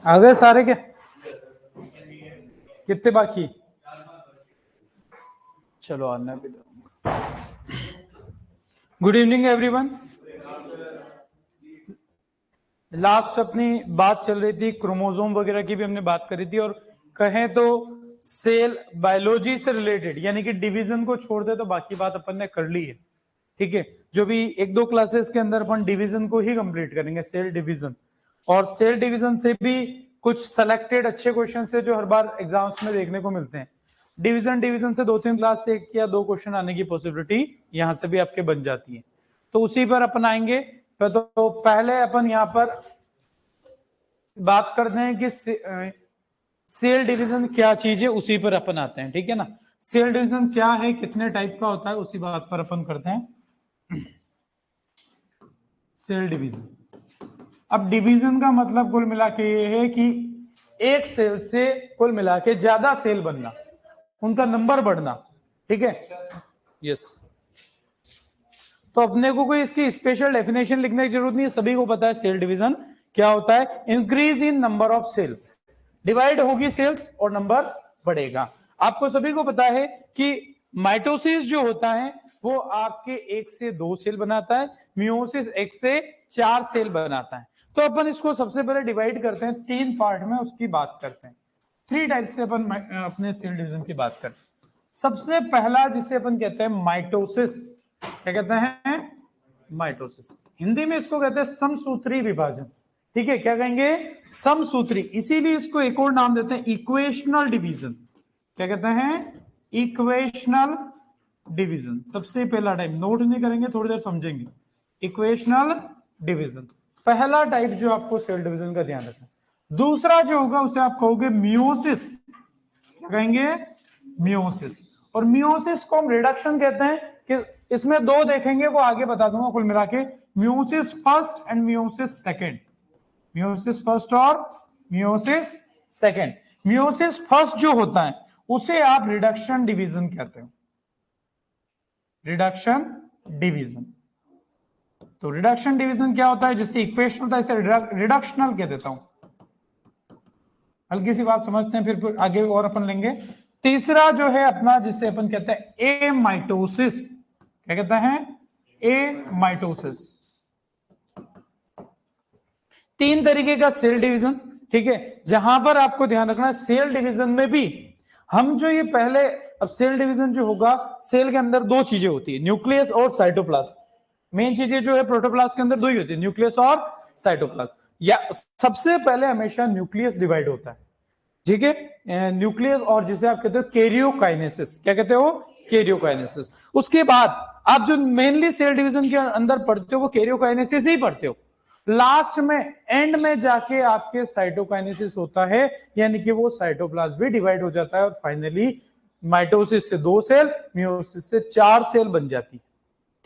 आ गए सारे के? कितने बाकी? चलो आने भी दो। Good evening everyone. लास्ट अपनी बात चल रही थी क्रोमोसोम वगैरह की भी हमने बात करी थी, और कहें तो सेल बायोलॉजी से रिलेटेड यानी कि डिवीजन को छोड़ दे तो बाकी बात अपन ने कर ली है। ठीक है, जो भी एक दो क्लासेस के अंदर अपन डिवीजन को ही कंप्लीट करेंगे, सेल डिवीजन। और सेल डिवीजन से भी कुछ सेलेक्टेड अच्छे क्वेश्चन है जो हर बार एग्जाम्स में देखने को मिलते हैं। डिवीजन से 2-3 क्लास से 1 या 2 क्वेश्चन आने की पॉसिबिलिटी यहां से भी आपके बन जाती है। तो उसी पर अपन आएंगे। तो पहले अपन यहां पर बात करते हैं कि सेल डिवीजन क्या चीज है, उसी पर अपन आते हैं। ठीक है ना, सेल डिवीजन क्या है, कितने टाइप का होता है, उसी बात पर अपन करते हैं। सेल डिवीजन, अब डिवीजन का मतलब कुल मिला के ये है कि एक सेल से कुल मिला के ज्यादा सेल बनना, उनका नंबर बढ़ना। ठीक है, यस। तो अपने को कोई इसकी स्पेशल डेफिनेशन लिखने की जरूरत नहीं है, सभी को पता है सेल डिवीजन क्या होता है। Increase in number of sales, divide होगी सेल्स और नंबर बढ़ेगा। आपको सभी को पता है कि माइटोसिस जो होता है वो आपके 1 से 2 सेल बनाता है, मियोसिस 1 से 4 सेल बनाता है। तो अपन इसको सबसे पहले डिवाइड करते हैं 3 पार्ट में, उसकी बात करते हैं। 3 टाइप से अपन अपने सेल डिवीजन की बात करते हैं। सबसे पहला जिसे अपन कहते हैं माइटोसिस, क्या कहते हैं? माइटोसिस। हिंदी में इसको कहते हैं समसूत्री विभाजन। ठीक है, क्या कहेंगे? समसूत्री। इसीलिए इसको एक और नाम देते हैं इक्वेशनल डिवीजन। क्या कहते हैं? Equational division. सबसे पहला टाइप, नोट नहीं करेंगे, थोड़ी देर समझेंगे। इक्वेशनल डिवीजन पहला टाइप जो आपको सेल डिवीजन का ध्यान रखना। दूसरा जो होगा उसे आप कहोगे मियोसिस। क्या कहेंगे? मियोसिस। और मियोसिस को हम रिडक्शन कहते हैं कि इसमें 2 देखेंगे, वो आगे बता दूंगा कुल मिला के। Meiosis first and meiosis second. Meiosis first और मियोसिस सेकेंड। मियोसिस फर्स्ट जो होता है उसे आप रिडक्शन डिवीजन कहते हो। Reduction division. तो रिडक्शन डिवीजन क्या होता है? जैसे इक्वेशन होता है, इसे रिडक्शनल कह देता हूं। हल्की सी बात समझते हैं, फिर आगे और अपन लेंगे। तीसरा जो है अपना, जिसे अपन कहते हैं ए माइटोसिस। क्या कहते हैं? ए माइटोसिस। 3 तरीके का सेल डिवीजन। ठीक है, जहां पर आपको ध्यान रखना है सेल डिवीजन में भी हम जो ये पहले, अब सेल डिवीजन जो होगा, सेल के अंदर 2 चीजें होती है, न्यूक्लियस और साइटोप्लाज्म। मेन चीजें जो है प्रोटोप्लाज्म के अंदर 2 ही होती है, न्यूक्लियस और साइटोप्लाज्म। या सबसे पहले हमेशा न्यूक्लियस डिवाइड होता है। ठीक है, न्यूक्लियस, और जिसे आप कहते हो कैरियोकाइनेसिस। क्या कहते हो? कैरियोकाइनेसिस। उसके बाद आप जो मेनली सेल डिवीजन के अंदर पढ़ते हो वो कैरियोकाइनेसिस ही पढ़ते हो। लास्ट में एंड में जाके आपके साइटोकाइनेसिस होता है, यानी कि वो साइटोप्लाज्म भी डिवाइड हो जाता है और फाइनली माइटोसिस से 2 सेल, मियोसिस से 4 सेल बन जाती है।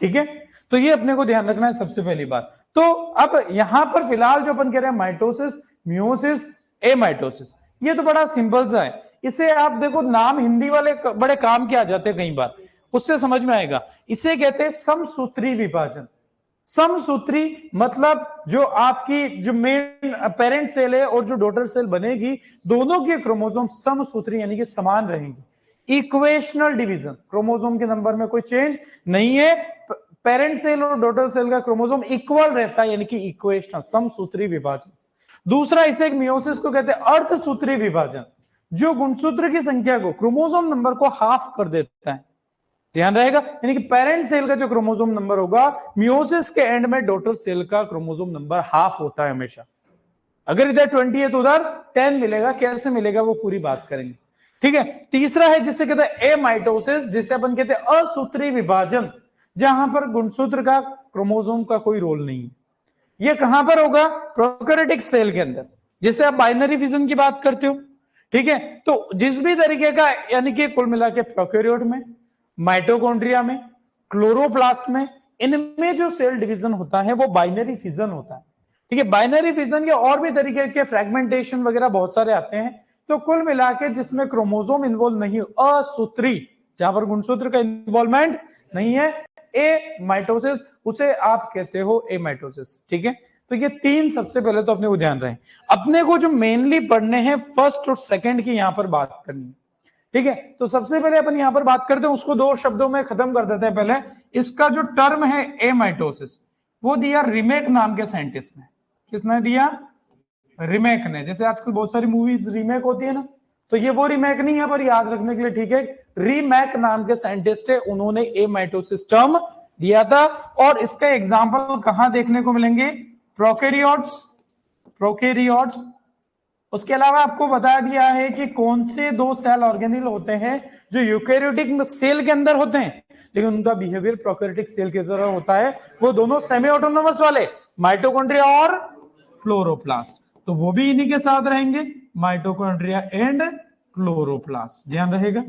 ठीक है, तो ये अपने को ध्यान रखना है सबसे पहली बात। तो अब यहां पर फिलहाल जो अपन कह रहे हैं माइटोसिस, मियोसिस, एमाइटोसिस, ये तो बड़ा सिंपल सा है। इसे आप देखो, नाम हिंदी वाले बड़े काम के आ जाते हैं कई बार, उससे समझ में आएगा। इसे कहते हैं समसूत्री विभाजन। समसूत्री मतलब जो आपकी जो मेन पेरेंट सेल है और जो डॉटर सेल बनेगी, दोनों के क्रोमोसोम समसूत्री यानी कि समान रहेंगे। इक्वेशनल डिवीजन, क्रोमोसोम के नंबर में कोई चेंज नहीं है, पेरेंट सेल और डॉटर सेल का क्रोमोसोम इक्वल रहता है, यानी कि इक्वेशनल समसूत्री विभाजन। दूसरा, इसे एक मियोसिस को कहते हैं अर्धसूत्री विभाजन, जो गुणसूत्र की संख्या को, क्रोमोसोम नंबर को हाफ कर देता है। ध्यान रहेगा, यानी कि पेरेंट सेल का जो क्रोमोसोम नंबर होगा, मियोसिस के एंड में डॉटर सेल का क्रोमोसोम नंबर हाफ होता है हमेशा। अगर इधर 20 है तो उधर 10 मिलेगा, कैसे मिलेगा वो पूरी बात करेंगे। ठीक है, तीसरा है जिसे कहते हैं एमाइटोसिस, जिसे अपन कहते हैं असूत्री विभाजन, जहां पर गुणसूत्र का, क्रोमोसोम का कोई रोल नहीं है। ये कहां पर होगा? प्रोकैरियोटिक सेल के अंदर, जैसे आप बाइनरी फिजन की बात करते हो। ठीक है, तो जिस भी तरीके का, यानी कि कुल मिला के प्रोकैरियोट में, माइटोकॉन्ड्रिया में, क्लोरोप्लास्ट में, इनमें जो सेल डिवीजन होता है वो बाइनरी फिजन होता है। ठीक है, बाइनरी फिजन के और भी तरीके के फ्रैगमेंटेशन वगैरह बहुत सारे आते हैं। तो कुल मिला के जिसमें क्रोमोसोम इन्वॉल्व नहीं हो, असूत्री, जहां पर गुणसूत्र का इन्वॉल्वमेंट नहीं है, ए माइटोसिस, उसे आप कहते हो एमाइटोसिस। ठीक है, तो ये तीन सबसे पहले तो अपने को ध्यान रहे। अपने को जो मेनली पढ़ने हैं फर्स्ट और सेकंड की यहां पर बात करनी है। ठीक है, तो सबसे पहले अपन यहां पर बात करते हैं, उसको दो शब्दों में खत्म कर देते हैं। पहले इसका जो टर्म है एमाइटोसिस, वो दिया रिमेक नाम के साइंटिस्ट ने। किसने दिया? रिमेक ने। जैसे आजकल बहुत सारी मूवीज रीमेक होती है ना, तो ये वो रीमेक नहीं है, पर याद रखने के लिए ठीक है, रीमेक नाम के साइंटिस्ट है, उन्होंने एमाइटोसिस टर्म दिया था। और इसका एग्जांपल कहां देखने को मिलेंगे? प्रोकैरियोट्स। उसके अलावा आपको बता दिया है कि कौन से दो सेल ऑर्गेनिल होते हैं जो यूकैरियोटिक सेल के अंदर होते हैं, लेकिन उनका बिहेवियर प्रोकैरियोटिक सेल की तरह होता है। वो दोनों सेमी ऑटोनोमस वाले, माइटोकॉन्ड्रिया और क्लोरोप्लास्ट, तो वो भी इन्हीं के साथ रहेंगे, माइटोकॉन्ड्रिया एंड क्लोरोप्लास्ट। ध्यान रहेगा।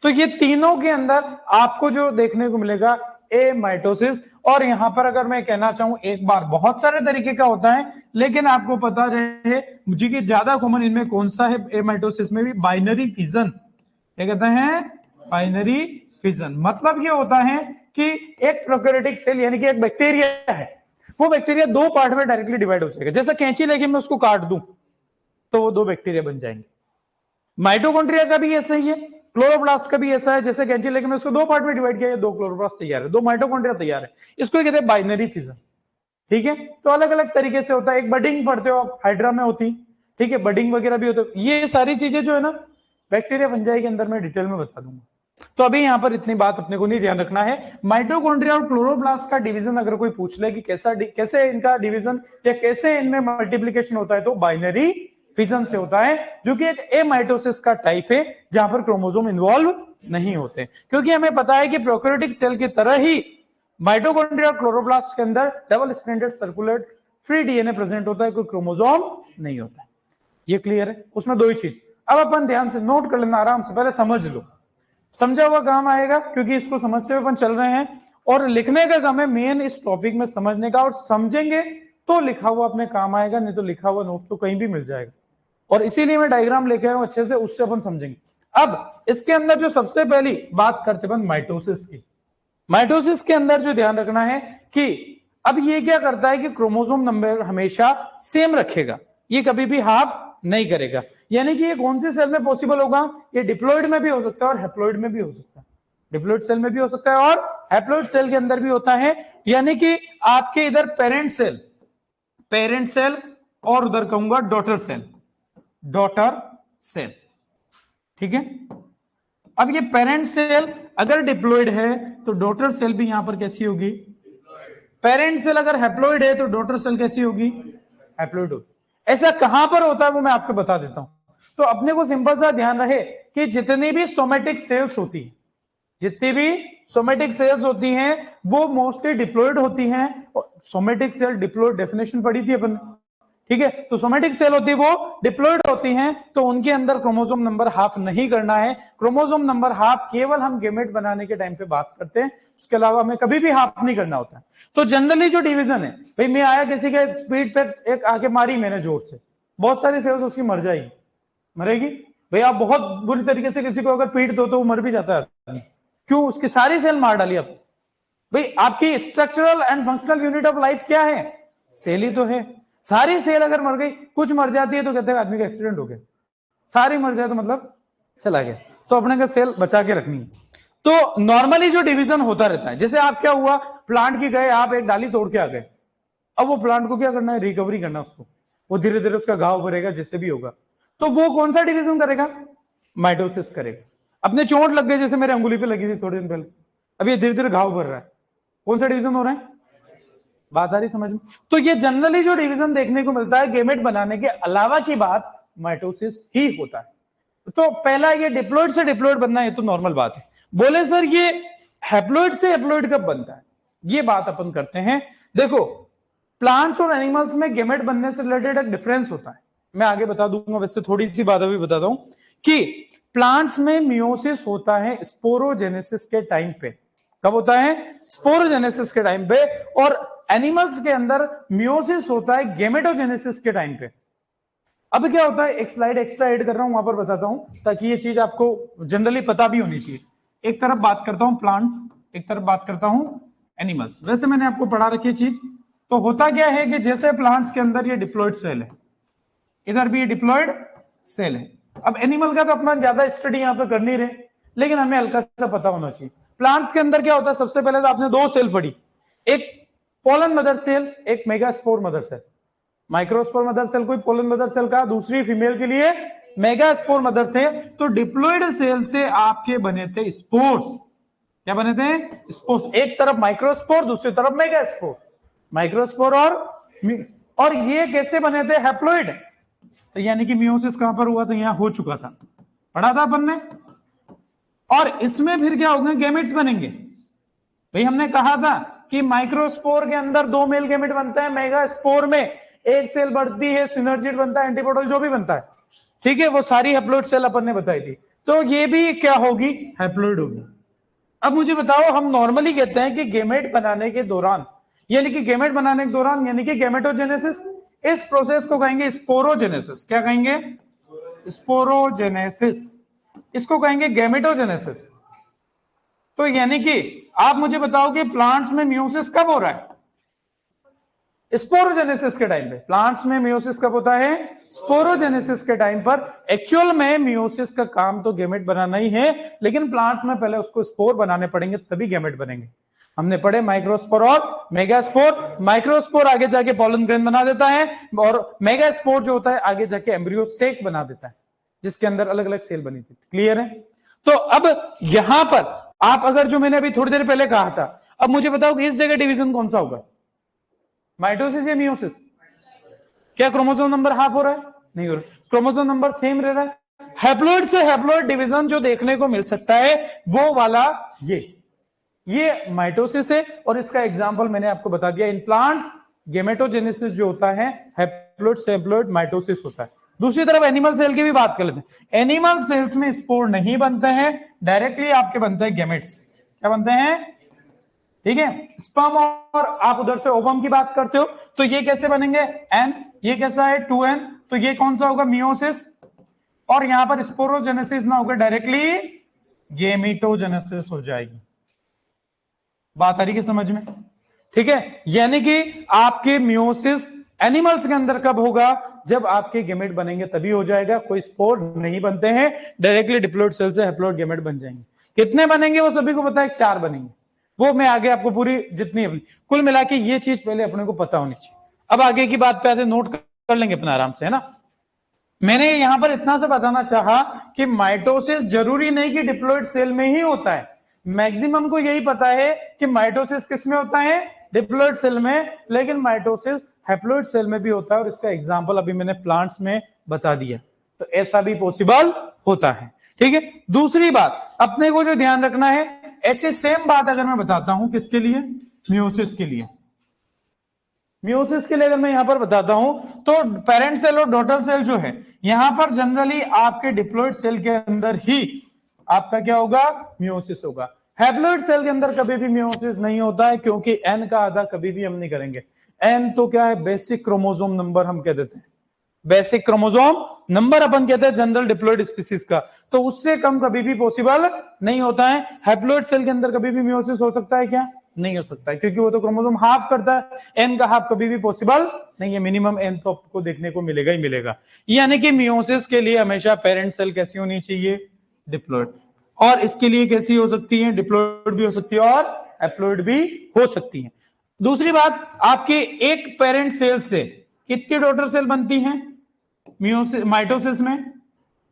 तो ये तीनों के अंदर आपको जो देखने को मिलेगा एमाइटोसिस। और यहां पर अगर मैं कहना चाहूं एक बार, बहुत सारे तरीके का होता है, लेकिन आपको पता रहे मुझे कि ज्यादा कॉमन इनमें कौन सा है? एमाइटोसिस में भी बाइनरी फिजन। क्या कहते हैं? Binary fission. मतलब ये होता है कि एक प्रोकैरियोटिक सेल, यानी कि एक बैक्टीरिया है, वो बैक्टीरिया दो पार्ट में डायरेक्टली डिवाइड हो जाएगा। जैसा कैंची लेके मैं उसको काट दूं तो वो दो बैक्टीरिया बन जाएंगे। माइटोकॉन्ड्रिया का भी ऐसा ही है, क्लोरोप्लास्ट का भी ऐसा है। जैसे कैंची लेके मैं उसको दो पार्ट में डिवाइड किया, दो क्लोरोप्लास्ट तैयार है, दो माइटोकॉन्ड्रिया तैयार है। इसको कहते हैं बाइनरी फिजन। ठीक है, तो अलग अलग तरीके से होता है। एक बडिंग पढ़ते हो आप, हाइड्रा में होती। ठीक है, बडिंग वगैरह भी होते। ये सारी चीजें जो है ना बैक्टीरिया फंजाई के अंदर मैं डिटेल में बता दूंगा। तो अभी यहां पर इतनी बात अपने को नहीं ध्यान रखना है। माइटोकॉन्ड्रिया और क्लोरोप्लास्ट का डिवीजन अगर कोई पूछ ले कि कैसे इनका डिवीजन या कैसे इनमें मल्टीप्लीकेशन होता है, तो बाइनरी फिजन से होता है, जो कि एक एमाइटोसिस का टाइप है, जहां पर क्रोमोसोम इन्वॉल्व नहीं होते। क्योंकि हमें पता है कि प्रोकैरियोटिक सेल की तरह ही माइटोकॉन्ड्रिया और क्लोरोप्लास्ट के अंदर double stranded circular free DNA present होता है, कोई क्रोमोसोम नहीं होता है। ये क्लियर है? उसमें दो ही चीज। अब अपन ध्यान से नोट कर लेना, आराम से, पहले समझ लो। समझा हुआ काम आएगा, क्योंकि इसको समझते हुए अपन चल रहे हैं। और लिखने का काम है मेन इस टॉपिक में समझने का, और समझेंगे तो लिखा हुआ अपने काम आएगा, नहीं तो लिखा हुआ नोट तो कहीं भी मिल जाएगा। और इसीलिए मैं डायग्राम लेके आया हूं अच्छे से, उससे अपन समझेंगे। अब इसके अंदर जो सबसे पहली बात करते अपन माइटोसिस की। माइटोसिस के अंदर जो ध्यान रखना है कि अब ये क्या करता है कि क्रोमोसोम नंबर हमेशा सेम रखेगा, ये कभी भी हाफ नहीं करेगा। यानी कि ये कौन से सेल में पॉसिबल होगा? ये डिप्लॉइड में भी हो सकता है और हैप्लॉइड में भी हो सकता है। डिप्लॉइड सेल में भी हो सकता है और हैप्लॉइड सेल के अंदर भी होता है। यानी कि आपके इधर पेरेंट सेल और उधर कहूंगा डॉटर सेल। ठीक है, अब ये पेरेंट सेल अगर डिप्लॉइड है तो डॉटर सेल भी यहां पर कैसी होगी? पेरेंट सेल अगर हैप्लॉइड है तो डॉटर सेल कैसी होगी? हैप्लॉइड होगी। ऐसा कहां पर होता है वो मैं आपको बता देता हूं। तो अपने को सिंपल सा ध्यान रहे कि जितनी भी सोमेटिक सेल्स होती है, जितनी भी सोमेटिक सेल्स होती हैं वो मोस्टली डिप्लॉइड होती हैं। सोमेटिक सेल डिप्लॉइड डेफिनेशन पढ़ी थी अपन, ठीक है? तो सोमेटिक सेल होती है वो डिप्लॉइड होती हैं, तो उनके अंदर क्रोमोसोम नंबर हाफ नहीं करना है। क्रोमोसोम नंबर हाफ केवल हम गेमेट बनाने के टाइम पे बात करते हैं, उसके अलावा हमें कभी भी हाफ नहीं करना होता है। तो जनरली जो डिवीजन है, भाई मैं आया किसी के स्पीड पे, एक आके मारी मैंने जोर से, बहुत सारी सेल्स उसकी मर जाएगी, मरेगी। भाई आप बहुत बुरी तरीके से किसी को अगर पीट दो तो वो मर भी जाता है। क्यों? उसकी सारी सेल मार डाली आप। भाई आपकी structural and functional unit of life क्या है? सेल ही तो है। सारी सेल अगर मर गई, कुछ मर जाती है तो कहते हैं आदमी का एक्सीडेंट हो गया, सारी मर जाए तो मतलब चला गया। तो अपने का सेल बचा के रखनी है। तो नॉर्मली जो डिवीजन होता रहता है, जैसे आप क्या हुआ, प्लांट की गए आप, एक डाली तोड़ के आ गए, अब वो प्लांट को क्या करना है? रिकवरी करना उसको। वो धीरे धीरे उसका घाव भरेगा, जैसे भी होगा। तो वो कौन सा डिवीजन करेगा? माइटोसिस करेगा। अपने चोट लग गई, जैसे मेरे अंगुली पे लगी थी थोड़े दिन पहले, अब ये धीरे धीरे घाव भर रहा है, कौन सा डिवीजन हो रहा है? बात आ रही समझ में? तो ये जनरली जो डिवीजन देखने को मिलता है गेमेट बनाने के अलावा की बात माइटोसिस ही होता है। तो पहला ये डिप्लॉइड से डिप्लॉइड बनना, ये तो नॉर्मल बात है। बोले सर ये हैप्लॉइड से हैप्लॉइड कब बनता है, ये बात अपन करते हैं। देखो प्लांट्स और एनिमल्स में गेमेट बनने से रिलेटेड एक डिफरेंस होता है, मैं आगे बता दूंगा, वैसे थोड़ी सी बात अभी बताता हूं कि प्लांट्स में मियोसिस होता है स्पोरोजेनेसिस के टाइम पे। कब होता है? स्पोरोजेनेसिस के टाइम पे। और एनिमल्स के अंदर मियोसिस होता है गेमेटोजेनेसिस के टाइम पे। अब क्या होता है, एक स्लाइड एक्स्ट्रा ऐड कर रहा हूं, वहां पर बताता हूं ताकि ये चीज आपको जनरली पता भी होनी चाहिए। एक तरफ बात करता हूं प्लांट्स, एक तरफ बात करता हूं एनिमल्स। वैसे मैंने आपको पढ़ा रखी चीज। तो होता क्या है कि जैसे प्लांट्स के अंदर ये डिप्लॉइड सेल है, इधर भी डिप्लॉइड सेल है। अब एनिमल का तो अपना ज्यादा स्टडी यहां पे कर नहीं रहे, लेकिन हमें हल्का सा पता होना चाहिए। प्लांट्स के अंदर क्या होता है, सबसे पहले तो आपने दो सेल पढ़ी, एक पोलन मदर सेल, एक megaspore mother cell. Microspore mother cell कोई पोलन मदर सेल का, दूसरी फीमेल के लिए मेगास्पोर मदर सेल। तो डिप्लॉइड सेल से आपके बने थे स्पोर्स। क्या बने थे? स्पोर्स। एक तरफ माइक्रोस्पोर, दूसरी तरफ मेगास्पोर। माइक्रोस्पोर और ये कैसे बने थे? हैप्लॉइड। तो यानी कि मियोसिस कहां पर हुआ? तो यहां हो चुका था, पढ़ा था अपन ने। और इसमें फिर क्या होगा? गैमेट्स बनेंगे। भाई हमने कहा था कि माइक्रोस्पोर के अंदर दो मेल गैमेट बनते हैं, मेगास्पोर में एक सेल बढ़ती है, सिनर्जिड बनता है, एंटीपोडल जो भी बनता है, ठीक है, वो सारी हैप्लॉइड सेल अपन ने बताई थी। तो ये भी क्या होगी? हैप्लॉइड होगी। अब मुझे बताओ, हम नॉर्मली कहते हैं कि गेमेट बनाने के दौरान, यानी कि गेमेट बनाने के दौरान यानी कि गेमेटोजेनेसिस, इस प्रोसेस को कहेंगे स्पोरोजेनेसिस। क्या कहेंगे? स्पोरोजेनेसिस। इसको कहेंगे गेमेटोजेनेसिस। तो यानी कि आप मुझे बताओ कि प्लांट्स में मियोसिस कब हो रहा है? स्पोरोजेनेसिस के टाइम पे। प्लांट्स में मियोसिस कब होता है? स्पोरोजेनेसिस के टाइम पर। एक्चुअल में मियोसिस का काम तो गेमेट बनाना ही है, लेकिन प्लांट्स में पहले उसको स्पोर बनाने पड़ेंगे, तभी गेमेट बनेंगे। हमने पढ़े माइक्रोस्पोर और मेगास्पोर। माइक्रोस्पोर आगे जाके पॉलन ग्रेन बना देता है, और मेगास्पोर जो होता है आगे जाके एम्ब्रियो सेक बना देता है, जिसके अंदर अलग अलग सेल बनी थी। क्लियर है? तो अब यहां पर आप अगर, जो मैंने अभी थोड़ी देर पहले कहा था, अब मुझे बताओ कि इस जगह डिवीजन कौन सा होगा? माइटोसिस या मियोसिस? क्या क्रोमोसोम नंबर हाफ हो रहा है? नहीं हो रहा, क्रोमोसोम नंबर सेम रह रहा है। हैप्लॉइड से हैप्लॉइड डिवीजन जो देखने को मिल सकता है वो वाला ये माइटोसिस है। और इसका एग्जांपल मैंने आपको बता दिया, इन प्लांट्स गेमेटोजेनेसिस जो होता है, हैप्लॉइड से हैप्लॉइड माइटोसिस होता है। दूसरी तरफ एनिमल सेल की भी बात कर लेते हैं। एनिमल सेल्स में स्पोर नहीं बनते हैं, डायरेक्टली आपके बनते हैं गेमेट्स। क्या बनते हैं? ठीक है, स्पर्म। और आप उधर से ओवम की बात करते हो, तो ये कैसे बनेंगे? एन। ये कैसा है? 2n। तो ये कौन सा होगा? मियोसिस। और यहां पर स्पोरोजेनेसिस ना होकर डायरेक्टली गेमेटोजेनेसिस हो जाएगी। बात आ रही है समझ में? ठीक है, यानी कि आपके मियोसिस एनिमल्स के अंदर कब होगा? जब आपके गेमेट बनेंगे तभी हो जाएगा। कोई स्पोर नहीं बनते हैं, डायरेक्टली डिप्लॉइड सेल से हैप्लॉइड गेमेट बन जाएंगे। कितने बनेंगे वो सभी को पता है? 4 बनेंगे। वो मैं आगे आपको पूरी जितनी अपनी कुल मिला के ये चीज पहले अपने को पता होनी चाहिए। अब आगे की बात पे आते, नोट कर लेंगे अपना आराम से, है ना। मैंने यहां पर इतना सा बताना चाहा कि माइटोसिस जरूरी नहीं कि डिप्लॉइड सेल में ही होता है। मैक्सिमम को यही पता है कि माइटोसिस किस में होता है? डिप्लॉइड सेल में। लेकिन माइटोसिस हैप्लॉइड सेल में भी होता है, और इसका एग्जांपल अभी मैंने प्लांट्स में बता दिया। तो ऐसा भी पॉसिबल होता है। ठीक है, दूसरी बात अपने को जो ध्यान रखना है, ऐसे सेम बात अगर मैं बताता हूं किसके लिए? मियोसिस के लिए। मियोसिस के लिए अगर मैं यहां पर बताता हूं, तो पेरेंट सेल और डॉटर सेल जो है, यहां पर जनरली आपके डिप्लॉइड सेल के अंदर ही आपका क्या होगा? मियोसिस होगा। हैप्लॉइड सेल के अंदर कभी भी मियोसिस नहीं होता है, क्योंकि एन का आधा कभी भी हम नहीं करेंगे। एन तो क्या है? बेसिक क्रोमोसोम नंबर हम कह देते हैं। बेसिक क्रोमोसोम नंबर अपन कहते हैं जनरल डिप्लॉइड स्पीसीज का, तो उससे कम कभी भी पॉसिबल नहीं होता है। हैप्लॉइड सेल के अंदर कभी भी मियोसिस हो सकता है क्या? नहीं हो सकता है, क्योंकि वो तो क्रोमोसोम हाफ करता है। एन का हाफ कभी भी पॉसिबल नहीं है। मिनिमम एन तो आपको देखने को मिलेगा ही मिलेगा। यानी कि मियोसिस के लिए हमेशा पेरेंट सेल कैसी होनी चाहिए? डिप्लॉइड। और इसके लिए कैसी हो सकती है? डिप्लॉइड भी हो सकती है और हैप्लॉइड भी हो सकती है। दूसरी बात, आपके एक पेरेंट सेल से कितनी डॉटर सेल बनती हैं मियोसिस माइटोसिस में?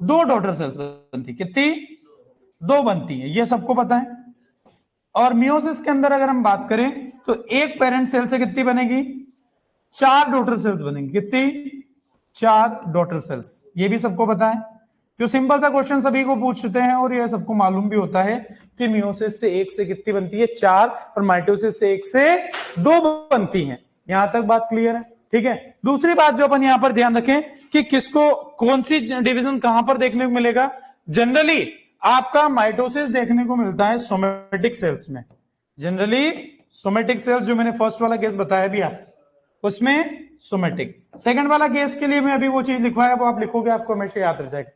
दो डॉटर सेल्स बनती, कितनी? दो बनती है, ये सबको पता है। और मियोसिस के अंदर अगर हम बात करें तो एक पेरेंट सेल से कितनी बनेगी? चार डॉटर सेल्स बनेंगी, कितनी? चार डॉटर सेल्स, ये भी सबको पता है। जो सिंपल सा क्वेश्चन सभी को पूछते हैं और ये सबको मालूम भी होता है कि मियोसिस से एक से कितनी बनती है? चार, और माइटोसिस से एक से दो बनती है। यहां तक बात क्लियर है? ठीक है। दूसरी बात जो अपन यहां पर ध्यान रखें कि किसको कौन सी डिवीजन कहां पर देखने को मिलेगा? जनरली आपका माइटोसिस देखने को मिलता है सोमेटिक सेल्स में। जनरली सोमेटिक सेल्स, जो मैंने फर्स्ट वाला केस बताया भी आप, उसमें सोमेटिक। सेकंड वाला केस के लिए मैं अभी वो चीज लिखवाया, वो आप लिखोगे, आपको हमेशा याद रह जाएगा।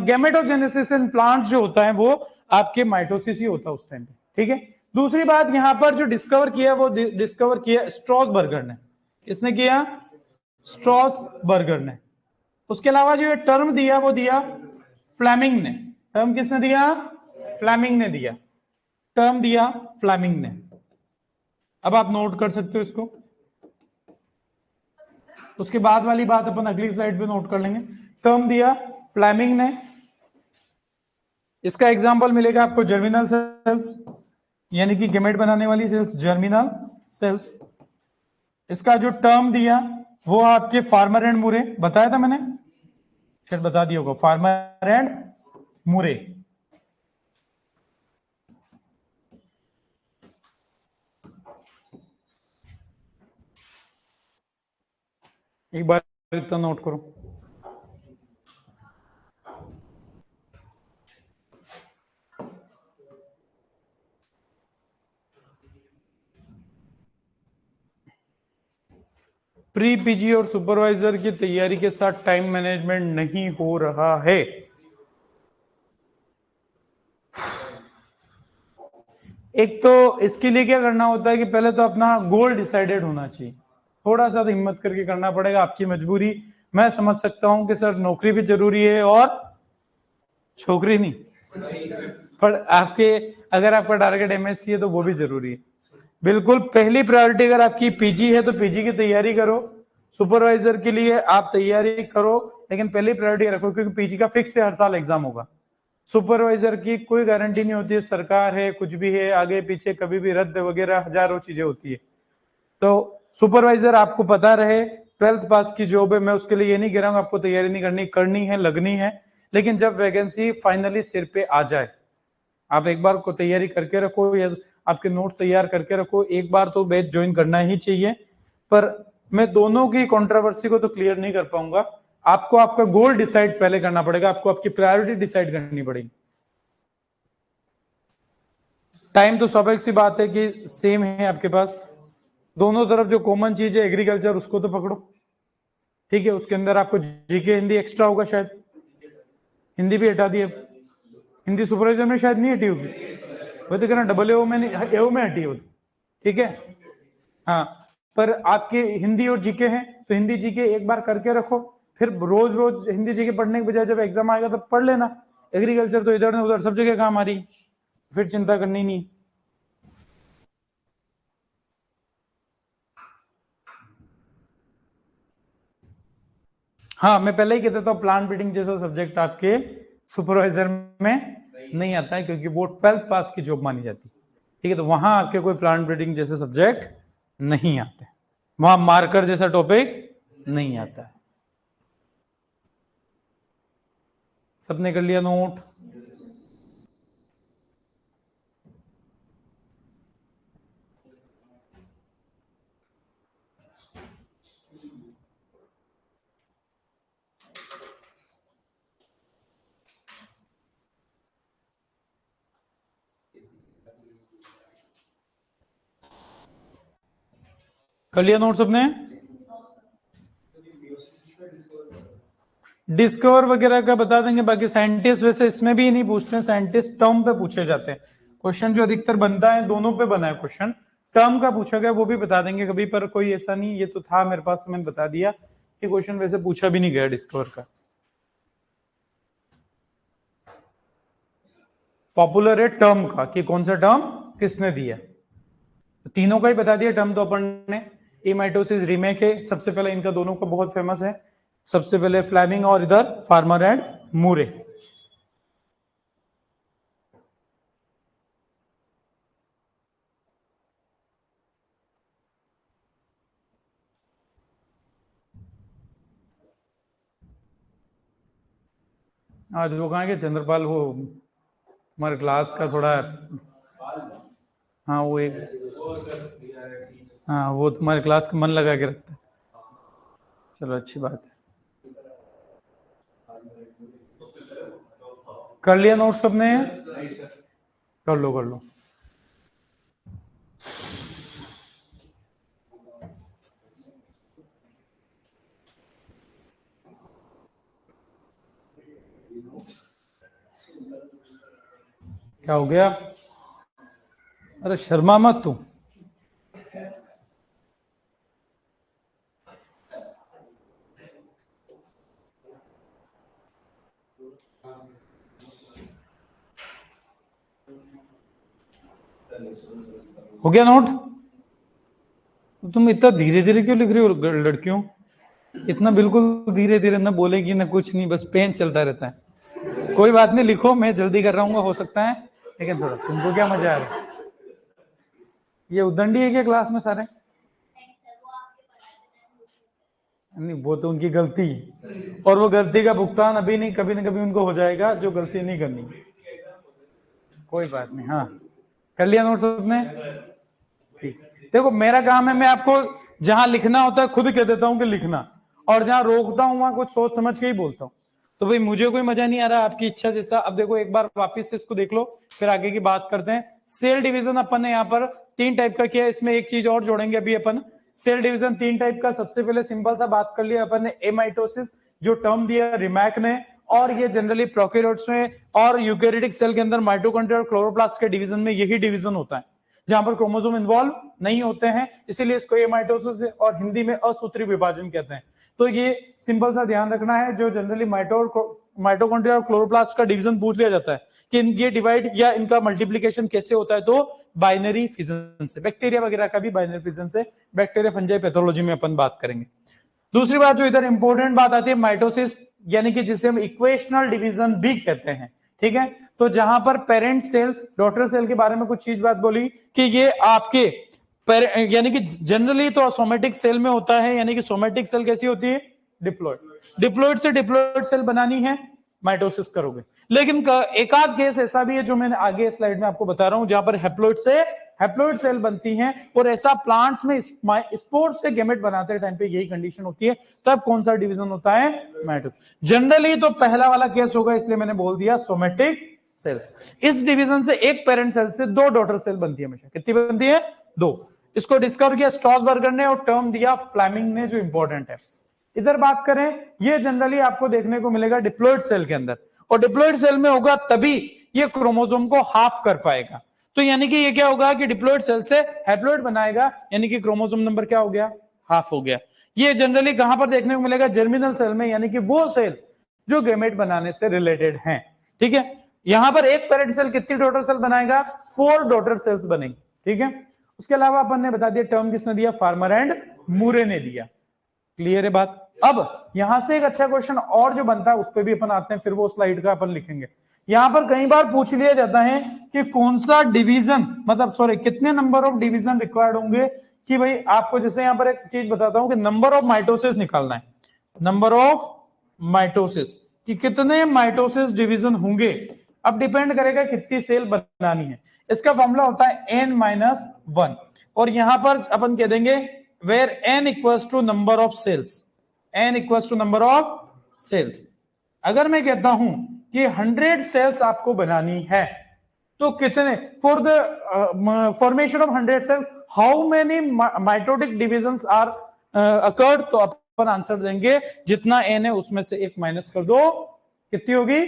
गैमेटोजेनेसिस इन प्लांट जो होता है वो आपके माइटोसिस ही होता है उस टाइम पे। ठीक है। दूसरी बात यहां पर जो डिस्कवर किया, वो डिस्कवर किया स्ट्रॉसबर्गर ने। किसने किया? स्ट्रॉसबर्गर ने। उसके अलावा जो ये टर्म दिया वो दिया फ्लेमिंग ने। टर्म किसने दिया? फ्लेमिंग ने दिया। टर्म दिया फ्लेमिंग ने। अब आप नोट कर सकते हो इसको। उसके बाद वाली बात अपन अगली स्लाइड पे नोट कर लेंगे। टर्म दिया फ्लेमिंग ने। इसका एग्जांपल मिलेगा आपको जर्मिनल सेल्स, यानी कि गेमेट बनाने वाली सेल्स, जर्मिनल सेल्स। इसका जो टर्म दिया वो आपके फार्मर एंड मुरे, बताया था मैंने, शायद बता दिया होगा, फार्मर एंड मुरे। एक बार इतना नोट करो। प्री पीजी और सुपरवाइजर की तैयारी के साथ टाइम मैनेजमेंट नहीं हो रहा है। एक तो इसके लिए क्या करना होता है कि पहले तो अपना गोल डिसाइडेड होना चाहिए। थोड़ा सा हिम्मत करके करना पड़ेगा, आपकी मजबूरी मैं समझ सकता हूं कि सर नौकरी भी जरूरी है और छोकरी नहीं, पर आपके अगर आपका टारगेट एमएससी है तो वो भी जरूरी है। बिल्कुल पहली प्रायोरिटी अगर आपकी पीजी है तो पीजी की तैयारी करो। सुपरवाइजर के लिए आप तैयारी करो, लेकिन पहली प्रायोरिटी रखो, क्योंकि पीजी का फिक्स है, हर साल एग्जाम होगा। सुपरवाइजर की कोई गारंटी नहीं होती है, सरकार है, कुछ भी है, आगे पीछे कभी भी रद्द वगैरह हजारों चीजें होती है। तो सुपरवाइजर आपको पता रहे, 12th पास की जॉब है, मैं उसके लिए ये नहीं कह रहा हूं आपको तैयारी नहीं करनी, करनी है, लगनी है, लेकिन जब वैकेंसी फाइनली सिर पे आ जाए, आप एक बार को तैयारी करके रखो, या आपके नोट्स तैयार करके रखो। एक बार तो बैच ज्वाइन करना ही चाहिए। पर मैं दोनों की कंट्रोवर्सी को तो क्लियर नहीं कर पाऊंगा। आपको आपका गोल डिसाइड पहले करना पड़ेगा, आपको आपकी प्रायोरिटी डिसाइड करनी पड़ेगी। टाइम तो स्वाभाविक सी बात है कि सेम है आपके पास, दोनों तरफ जो कॉमन चीज है एग्रीकल्चर, उसको तो पकड़ो। ठीक है। उसके अंदर आपको जीके हिंदी एक्स्ट्रा होगा, शायद हिंदी भी हटा दी। अब हिंदी सुपरवाइजर में शायद नहीं हटी होगी, वो तो कहना डबल एओ में नहीं, एओ में हटी होगी। ठीक है। हाँ, पर आपके हिंदी और जीके हैं तो हिंदी जीके एक बार करके रखो, फिर रोज रोज हिंदी जीके पढ़ने के बजाय जब एग्जाम आएगा तब पढ़ लेना। एग्रीकल्चर तो इधर उधर सब जगह काम आ रही, फिर चिंता करनी नहीं। हाँ, मैं पहले ही कहता था प्लांट ब्रीडिंग जैसा सब्जेक्ट आपके सुपरवाइजर में नहीं आता है, क्योंकि वो 12th पास की जॉब मानी जाती है। ठीक है। तो वहां आपके कोई प्लांट ब्रीडिंग जैसे सब्जेक्ट नहीं आते, वहां मार्कर जैसा टॉपिक नहीं आता है। सबने कर लिया नोट? कर लिया नोट सबने? डिस्कवर वगैरह का बता देंगे, बाकी साइंटिस्ट वैसे इसमें भी नहीं पूछते हैं, साइंटिस्ट टर्म पे पूछे जाते हैं। क्वेश्चन जो अधिकतर बनता है दोनों पे बना है क्वेश्चन, टर्म का पूछा गया वो भी बता देंगे कभी, पर कोई ऐसा नहीं, ये तो था मेरे पास तो मैंने बता दिया कि क्वेश्चन वैसे पूछा भी नहीं गया डिस्कवर का। पॉपुलर है टर्म का, कि कौन सा टर्म किसने दिया, तीनों का ही बता दिया। टर्म तो अपन ने, एमाइटोसिस रीमेक है सबसे पहले, इनका दोनों का बहुत फेमस है। सबसे पहले फ्लेमिंग और इधर फार्मर एंड मूरे। आज वो कहाँ के चंद्रपाल, वो हमारे क्लास का थोड़ा, हाँ वो एक, हाँ वो तुम्हारे क्लास का मन लगा के रखता है। चलो अच्छी बात है। कर लिया नोट सबने? कर लो कर लो। क्या हो गया? अरे शर्मा मत तू। हो गया नोट? तुम इतना धीरे धीरे क्यों लिख रही हो लड़कियों? इतना बिल्कुल धीरे धीरे ना बोलेगी ना कुछ नहीं, बस पेन चलता रहता है। कोई बात नहीं, लिखो, मैं जल्दी कर रहा हूँ, हो सकता है, लेकिन थोड़ा तुमको क्या मजा आ रहा है? ये उदंडी है क्या क्लास में सारे? नहीं, वो तो उनकी गलती, और वो गलती का भुगतान अभी नहीं कभी ना कभी उनको हो जाएगा, जो गलती नहीं करनी। कोई बात नहीं। हाँ कर लिया नोट सबने? ठीक। देखो मेरा काम है, मैं आपको जहां लिखना होता है खुद कह देता हूं कि लिखना, और जहां रोकता हूं वहां कुछ सोच समझ के ही बोलता हूं। तो भाई मुझे कोई मजा नहीं आ रहा, आपकी इच्छा जैसा। अब देखो एक बार वापिस से इसको देख लो, फिर आगे की बात करते हैं। सेल डिवीजन अपन ने यहाँ पर 3 टाइप का किया, इसमें एक चीज और जोड़ेंगे अभी अपन। सेल डिवीजन 3 टाइप का। सबसे पहले सिंपल सा बात कर लिया अपन ने, एमाइटोसिस, जो टर्म दिया रिमैक ने, और ये जनरली प्रोकैरियोट्स में और यूकेरियोटिक सेल के अंदर माइटोकॉन्ड्रिया और क्लोरोप्लास्ट के डिवीजन में यही डिवीजन होता है जहां पर क्रोमोसोम इन्वॉल्व नहीं होते हैं, इसीलिए इसको एमाइटोसिस और हिंदी में असूत्री विभाजन कहते हैं। तो ये सिंपल सा ध्यान रखना है, जो जनरली माइटोकॉन्ड्रिया और क्लोरोप्लास्ट का डिवीजन पूछ लिया जाता है कि ये डिवाइड या इनका मल्टीप्लिकेशन कैसे होता है, तो बाइनरी फिजन से। बैक्टीरिया वगैरह का भी बाइनरी फिजन से, बैक्टीरिया फंजाई पैथोलॉजी में अपन बात करेंगे। दूसरी बात जो इधर इंपॉर्टेंट बात आती है, माइटोसिस, यानी कि जिसे हम इक्वेशनल डिवीजन भी कहते हैं। ठीक है, तो जहां पर पेरेंट सेल डॉटर सेल के बारे में कुछ चीज बात बोली कि ये आपके यानी कि जनरली तो सोमेटिक सेल में होता है, यानी कि सोमेटिक सेल कैसी होती है? डिप्लॉइड। डिप्लॉइड से डिप्लॉइड सेल बनानी है, माइटोसिस करोगे। लेकिन एक आध केस ऐसा भी है जो मैंने आगे स्लाइड में आपको बता रहा हूं, जहां पर हैप्लॉइड से हैप्लॉइड सेल बनती हैं, और ऐसा प्लांट्स में स्पोर्स से गेमेट बनाते टाइम पे यही कंडीशन होती है, तब कौन सा डिवीजन होता है? माइटोसिस। जनरली तो पहला वाला केस होगा, इसलिए मैंने बोल दिया सोमेटिक सेल्स। इस डिवीजन से एक पेरेंट सेल से 2 डॉटर सेल बनती है हमेशा। कितनी बनती है? 2। इसको डिस्कवर किया स्ट्रॉसबर्गर ने, और टर्म दिया फ्लेमिंग ने, जो इंपॉर्टेंट है। इधर बात करें, ये जनरली आपको देखने को मिलेगा डिप्लॉइड सेल के अंदर, और डिप्लॉइड सेल में होगा तभी ये क्रोमोसोम को हाफ कर पाएगा। तो यानी कि ये क्या होगा कि डिप्लॉइड सेल से हैप्लॉइड बनाएगा, यानी कि क्रोमोसोम नंबर क्या हो गया? हाफ हो गया। ये जनरली कहां पर देखने को मिलेगा? जर्मिनल सेल में, यानी कि वो सेल जो गेमेट बनाने से रिलेटेड हैं। ठीक है, यहां पर एक पेरेंट सेल कितनी डॉटर सेल बनाएगा? 4 डॉटर सेल्स बनेंगी। ठीक है, उसके अलावा अपन ने बता दिया टर्म किसने दिया? फार्मर एंड मूरे ने दिया। क्लियर है बात? अब यहां से एक अच्छा क्वेश्चन और जो बनता है उस पर भी अपन आते हैं, फिर वो स्लाइड का अपन लिखेंगे। यहां पर कई बार पूछ लिया जाता है कि कौन सा डिवीजन, मतलब सॉरी, कितने नंबर ऑफ डिवीजन रिक्वायर्ड होंगे, कि भाई आपको जैसे यहां पर एक चीज बताता हूं कि नंबर ऑफ माइटोसिस निकालना है। नंबर ऑफ माइटोसिस, कि कितने माइटोसिस डिवीजन होंगे। अब डिपेंड करेगा कितनी सेल बनानी है। इसका फॉर्मूला होता है n-1, और यहां पर अपन कह देंगे where n equals to number of cells, n equals to number of cells। अगर मैं कहता हूं कि 100 सेल्स आपको बनानी है, तो कितने, for the formation of 100 cell how many mitotic divisions are occurred, तो अपन आंसर देंगे जितना n है उसमें से 1 माइनस कर दो, कितनी होगी?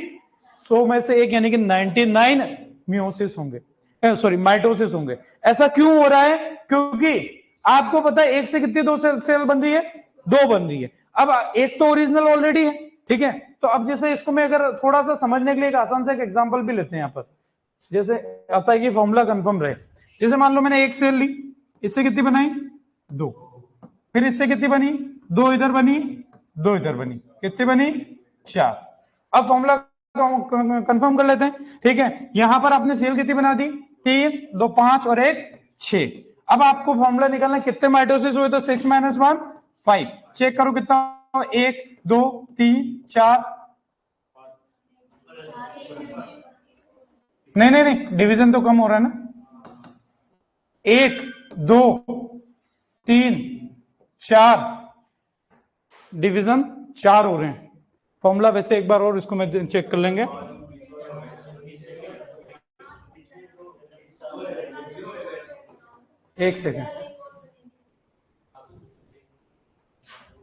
100 में से 1, यानी कि 99 मियोसिस होंगे, सॉरी माइटोसिस होंगे। ऐसा क्यों हो रहा है? क्योंकि आपको पता है एक से कितनी 2 सेल बन रही है? 2 बन रही है। अब एक तो ओरिजिनल ऑलरेडी है। ठीक है, तो अब जैसे इसको मैं अगर थोड़ा सा समझने के लिए एक आसान सा एक एग्जांपल भी लेते हैं यहां पर, जैसे आता है कि फॉर्मूला कंफर्म रहे। जैसे मान लो मैंने एक सेल ली, इससे कितनी बनाई? 2, फिर इससे कितनी बनी? 2 इधर बनी, 2 इधर बनी, कितनी बनी 4। अब फॉर्मूला कंफर्म कर लेते हैं, ठीक है। यहां पर आपने सेल कितनी बना दी, 3 2 5 और 1 6। अब आपको फॉर्मूला निकालना कितने माइटोसिस हुए, तो 6 - 1 5। चेक करो कितना, 1 2 3 4। नहीं नहीं नहीं, डिवीजन तो कम हो रहा है ना, 1 2 3 4, डिवीजन 4 हो रहे हैं। फॉर्मूला वैसे एक बार और इसको मैं चेक कर लेंगे। एक सेकेंड,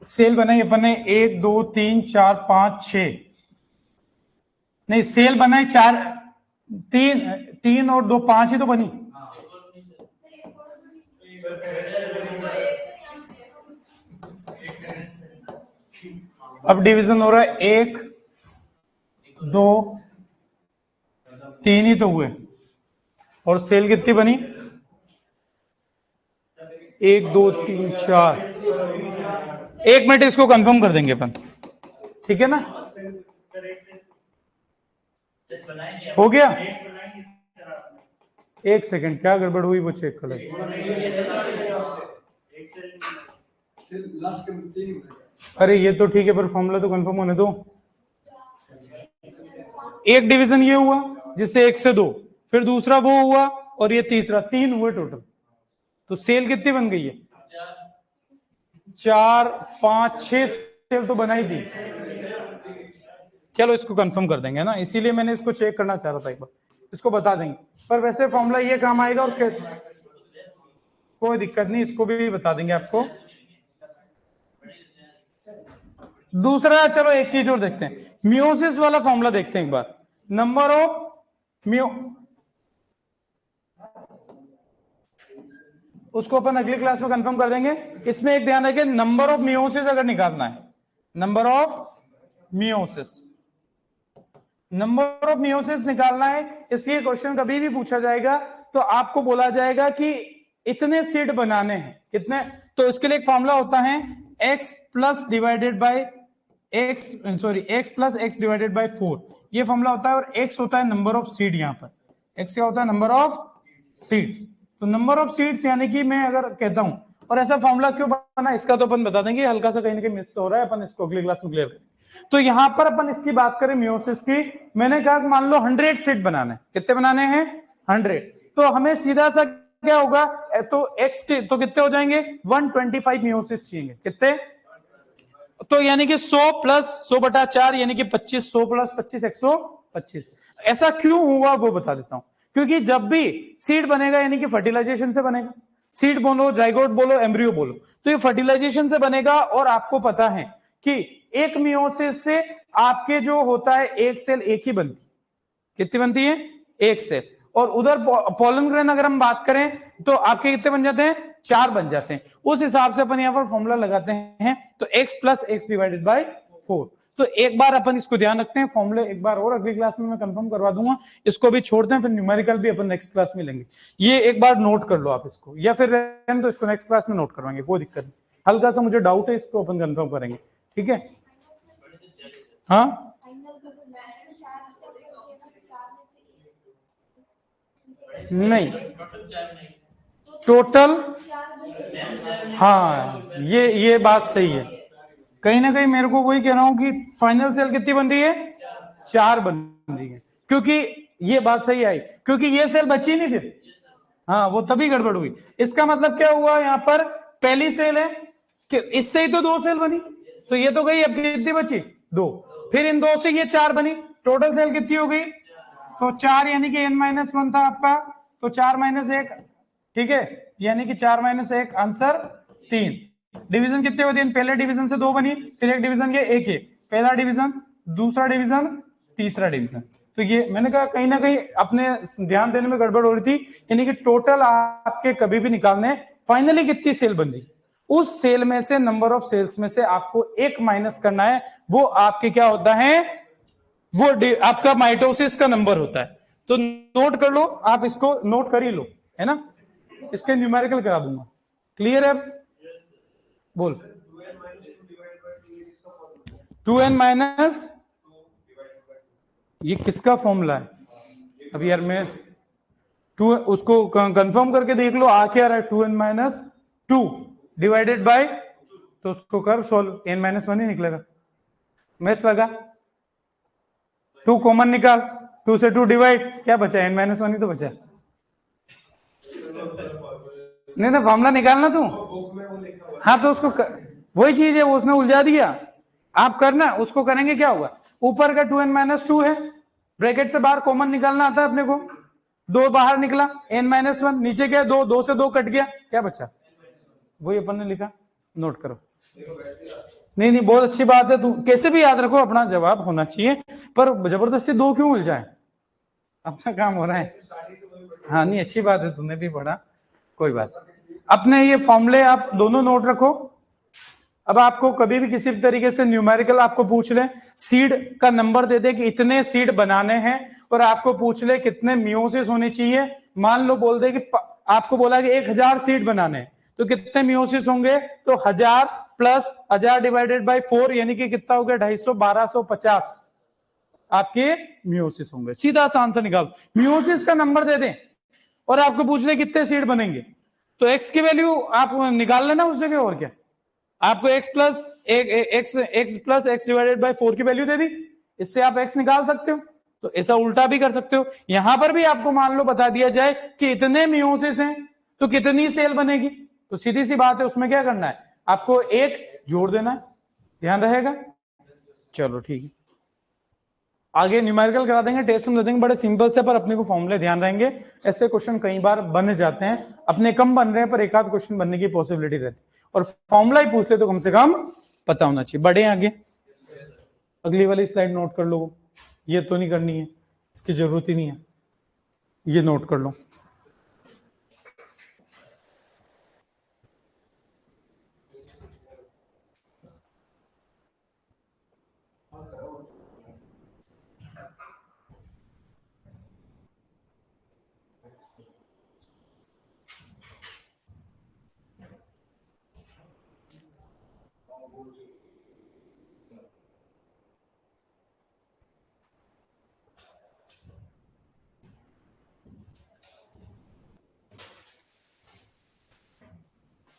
सेल बनाई अपन ने 1 2 3 4 5 6, नहीं सेल बनाई 4, 3 और 2 5 ही तो बनी। अब डिवीजन हो रहा है 1 2 3 ही तो हुए, और सेल कितनी बनी 1 2 3 4। 1 मिनट इसको कंफर्म कर देंगे अपन, ठीक है ना, हो गया। 1 सेकंड, क्या गड़बड़ हुई वो चेक कर लेते। अरे ये तो ठीक है, पर फॉर्मूला तो कंफर्म होने दो। एक डिवीजन ये हुआ जिससे 1 से 2, फिर दूसरा वो हुआ, और ये तीसरा, 3 हुए टोटल। तो सेल कितनी बन गई है, 4 5 6 सेल तो बना ही दी। चलो इसको कंफर्म कर देंगे ना, इसीलिए मैंने इसको चेक करना चाह रहा था एक बार, इसको बता देंगे। पर वैसे फॉर्मूला ये काम आएगा, और कैसे, कोई दिक्कत नहीं, इसको भी बता देंगे आपको। दूसरा, चलो एक चीज और देखते हैं, मियोसिस वाला फॉर्मूला देखते हैं एक बार। नंबर ऑफ मियो, उसको अपन अगली क्लास में कंफर्म कर देंगे। इसमें एक ध्यान रखें, नंबर ऑफ मियोसिस अगर निकालना है, number of meiosis, number of meiosis निकालना है, इसलिए क्वेश्चन कभी भी पूछा जाएगा तो आपको बोला जाएगा कि इतने सीड बनाने हैं, कितने, तो इसके लिए एक फॉर्मूला होता है x plus divided by x, sorry x plus x divided by 4, ये फॉर्मूला होता है। और x होता है नंबर ऑफ सीड, यहां पर x क्या होता है, नंबर ऑफ सीड्स। तो नंबर ऑफ सीड्स यानी कि मैं अगर कहता हूं, और ऐसा फॉर्मूला क्यों बना इसका तो अपन बता देंगे, हल्का सा कहीं ना कहीं मिस हो रहा है, अपन इसको अगली क्लास में क्लियर करेंगे। तो यहां पर अपन इसकी बात करें मियोसिस की, मैंने कहा मान लो 100 सीड बनाने, कितने बनाने हैं 100, तो हमें सीधा सा क्या होगा, तो x के तो कितने हो जाएंगे 125 मियोसिस चाहिए, कितने, तो यानी कि 100 प्लस 100/4 यानी कि 25, 100 प्लस 25 125। ऐसा क्यों हुआ वो बता देता हूं, क्योंकि जब भी सीड बनेगा यानी कि फर्टिलाइजेशन से बनेगा, सीड बोलो जाइगोट बोलो एम्ब्रियो बोलो, तो ये फर्टिलाइजेशन से बनेगा। और आपको पता है कि एक मियोसिस से आपके जो होता है एक सेल एक ही बनती, कितनी बनती है एक सेल, और उधर पोलन ग्रेन अगर हम बात करें तो आपके कितने बन जाते हैं 4 बन जाते हैं। उस हिसाब से अपन यहां पर फॉर्मूला लगाते हैं, तो x plus x divided by 4। तो एक बार अपन इसको ध्यान रखते हैं, फॉर्मूले एक बार और अगली क्लास में मैं कंफर्म करवा दूंगा, इसको भी छोड़ते हैं, फिर न्यूमेरिकल भी अपन नेक्स्ट क्लास में लेंगे। ये एक बार नोट कर लो आप इसको, या फिर तो इसको नेक्स्ट क्लास में नोट करवाएंगे, कोई दिक्कत नहीं। हल्का सा मुझे डाउट है, इसको अपन कंफर्म करेंगे, ठीक है। हाँ नहीं, टोटल, हाँ ये बात सही है, कहीं ना कहीं मेरे को वही कह रहा हूं कि फाइनल सेल कितनी बन रही है 4 बन रही है, क्योंकि ये बात सही आई, क्योंकि ये सेल बची नहीं फिर, हाँ वो तभी गड़बड़ हुई। इसका मतलब क्या हुआ, यहां पर पहली सेल है कि इससे ही तो 2 सेल बनी, तो ये तो गई, अब कितनी बची 2, फिर इन 2 से ये 4 बनी, टोटल सेल कितनी हो गई, तो 4 यानी कि n-1 था आपका, तो 4 - 1, ठीक है, यानी कि 4 - 1 आंसर 3। डिवीजन कितने होते हैं, पहले डिवीजन से 2 बनी, फिर एक डिवीजन ये एक है, पहला डिवीजन दूसरा डिवीजन तीसरा डिवीजन। तो ये मैंने कहा कहीं ना कहीं अपने ध्यान देने में गड़बड़ हो रही थी, यानी कि टोटल आपके कभी भी निकालने फाइनली कितनी सेल बन रही, उस सेल में से नंबर ऑफ सेल्स में से आपको एक माइनस करना है, वो आपके क्या होता है, वो आपका माइटोसिस का नंबर होता है। तो नोट कर लो, आप इसको नोट कर ही लो, है ना, इसके न्यूमेरिकल करा दूंगा, क्लियर है, बोल। 2n माइनस, ये किसका फॉर्मूला है? अब यार मैं टू उसको कंफर्म करके देख लो, आ क्या रहा है? 2n माइनस 2 डिवाइडेड बाय, तो उसको कर सोल्व, n माइनस 1 ही निकलेगा। मैस लगा, 2 कॉमन निकाल, 2 से 2 डिवाइड, क्या बचा? n माइनस 1 ही तो बचा। नहीं तो फॉर्मूला निकालना तू। हाँ तो उसको वही चीज है, वो उसने उलझा दिया। आप करना, उसको करेंगे क्या होगा? ऊपर का 2n माइनस 2 है, ब्रैकेट से बाहर कॉमन निकालना आता है अपने को, 2 बाहर निकला, n माइनस 1 नीचे क्या? 2, 2 से 2 कट गया, क्या बचा? वही अपन ने लिखा, नोट करो। नहीं नहीं, बहुत अच्छी बात है, तू कैसे भी याद रखो, अपना जवाब होना चाहिए, पर जबरदस्ती 2 क्यों उलझाए? अपना काम हो रहा है। हाँ नहीं, अच्छी बात है, तुमने भी पढ़ा, कोई बात। अपने ये फॉर्मूले आप दोनों नोट रखो। अब आपको कभी भी किसी भी तरीके से न्यूमेरिकल आपको पूछ ले, सीड का नंबर दे दे कि इतने सीड बनाने हैं, और आपको पूछ ले कितने मियोसिस होने चाहिए, मान लो बोल दे कि आपको बोला कि 1000 सीड बनाने हैं, तो कितने मियोसिस होंगे? तो 1000 प्लस 1000 डिवाइडेड बाय 4, यानी कि कितना हो गया? 250, 1250 आपके मियोसिस होंगे। सीधा सा आंसर निकाल, मियोसिस का नंबर दे दें और आपको पूछ ले कितने सीड बनेंगे, तो एक्स की वैल्यू आप निकाल लेना उस जगह, और क्या? आपको x plus x plus x divided by 4 की वैल्यू दे दी, इससे आप x निकाल सकते हो। तो ऐसा उल्टा भी कर सकते हो, यहां पर भी आपको मान लो बता दिया जाए कि इतने मियोसिस हैं तो कितनी सेल बनेगी, तो सीधी सी बात है, उसमें क्या करना है? आपको एक जोड़ देना है, ध्यान रहेगा। चलो ठीक है, आगे न्यूमेरिकल करा देंगे, टेस्ट हम दे देंगे, बड़े सिंपल से, पर अपने को फॉर्मूले ध्यान रहेंगे। ऐसे क्वेश्चन कई बार बन जाते हैं, अपने कम बन रहे हैं, पर एक आध क्वेश्चन बनने की पॉसिबिलिटी रहती है, और फॉर्मूला ही पूछ ले तो कम से कम पता होना चाहिए। बढ़े आगे, अगली वाली स्लाइड नोट कर लो, ये तो नहीं करनी है, इसकी जरूरत ही नहीं है, ये नोट कर लो।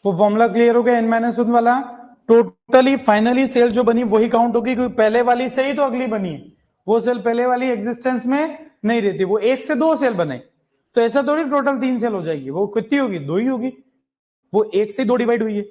वो फॉर्मूला क्लियर हो गया? n माइनस 1 वाला टोटली फाइनली सेल जो बनी वही काउंट होगी, क्योंकि पहले वाली से ही तो अगली बनी है, वो सेल पहले वाली एग्जिस्टेंस में नहीं रहती, वो 1 से 2 सेल बने, तो ऐसा थोड़ी टोटल 3 सेल हो जाएगी, वो कितनी होगी? 2 ही होगी, वो 1 से 2 डिवाइड हुई है।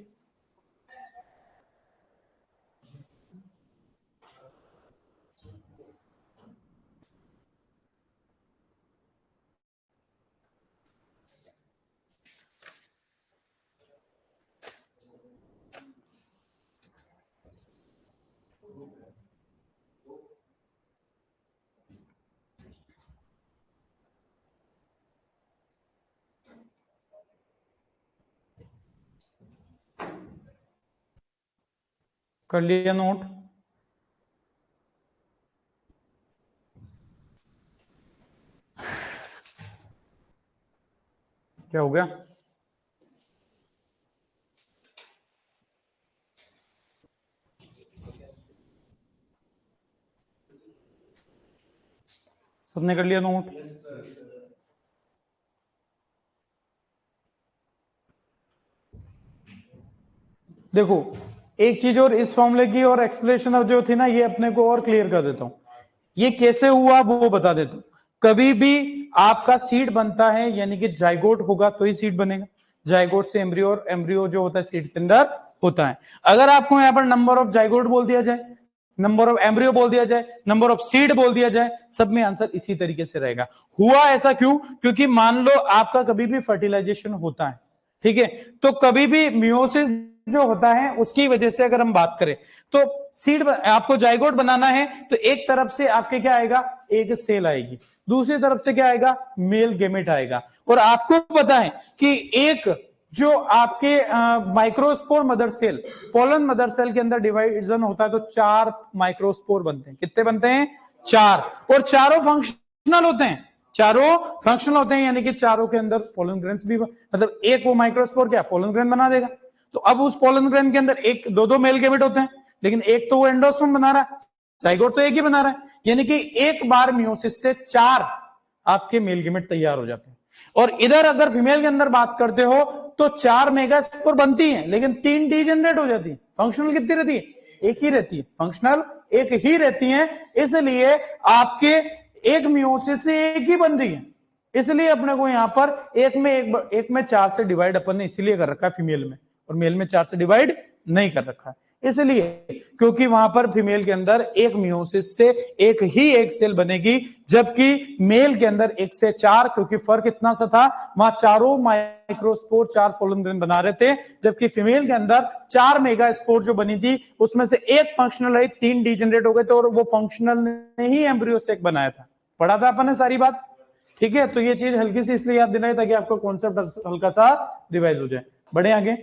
कर लिया नोट? क्या हो गया? सबने कर लिया नोट? देखो एक चीज और, इस फॉर्मूले की और एक्सप्लेनेशन जो थी ना, ये अपने को और क्लियर कर देता हूं, ये कैसे हुआ वो बता देता हूं। कभी भी आपका सीड बनता है, यानी कि जाइगोट होगा तो ही सीड बनेगा, जाइगोट से एम्ब्रियो, और एम्ब्रियो जो होता है सीड के अंदर होता है। अगर आपको यहां पर नंबर ऑफ जाइगोट बोल दिया जाए, नंबर ऑफ एम्ब्रियो बोल दिया जाए, नंबर ऑफ सीड बोल दिया जाए, सब में आंसर इसी तरीके से रहेगा। हुआ ऐसा क्यों? क्योंकि मान लो आपका कभी भी फर्टिलाइजेशन होता है, ठीक है, तो कभी भी मियोसिस जो होता है उसकी वजह से अगर हम बात करें, तो सीड आपको जाइगोट बनाना है, तो एक तरफ से आपके क्या आएगा? एक सेल आएगी, दूसरी तरफ से क्या आएगा? मेल गेमेट आएगा। और आपको पता है कि एक जो आपके microspore mother cell, pollen mother cell के अंदर डिवाइजन होता है, तो 4 माइक्रोस्पोर बनते हैं। कितने बनते हैं? 4, और चारों फंक्शनल होते हैं, चारों फंक्शनल होते हैं, यानी कि चारों के अंदर पोलन ग्रेन्स भी, मतलब एक वो माइक्रोस्पोर क्या पोलन ग्रेन बना देगा। तो अब उस पोलन ग्रेन के अंदर एक दो मेल गेमेट होते हैं, लेकिन एक तो वो एंडोस्पर्म बना रहा है, जाइगोट तो एक ही बना रहा है, यानी कि एक बार मियोसिस से 4 आपके मेल गेमेट तैयार हो जाते हैं। और इधर अगर फीमेल के अंदर बात करते हो तो 4 मेगास्पोर बनती हैं, लेकिन 3 डीजेनरेट हो जाती है। फंक्शनल कितनी रहती है? एक ही रहती है, फंक्शनल एक ही रहती है, इसलिए आपके एक मियोसिस से एक ही बन रही है। इसलिए अपने को यहां पर एक में 4 से डिवाइड अपन ने इसीलिए कर रखा है फीमेल में, और मेल में 4 से डिवाइड नहीं कर रखा है, इसलिए क्योंकि वहां पर फीमेल के अंदर एक मियोसिस से एक ही एक सेल बनेगी, जबकि मेल के अंदर 1 से 4, क्योंकि फर्क इतना सा था, वहां चारों माइक्रोस्पोर 4 पोलन ग्रेन बना रहे थे, जबकि फीमेल के अंदर 4 मेगास्पोर जो बनी थी उसमें से एक फंक्शनल है, 3 डीजेनरेट हो गए थे, और वो फंक्शनल ने ही एम्ब्रियो से एक बनाया था। पढ़ा था अपन ने सारी बात, ठीक है। तो ये चीज हल्की सी इसलिए याद देना है ताकि आपका कॉन्सेप्ट हल्का सा रिवाइज हो जाए। बढ़े आगे,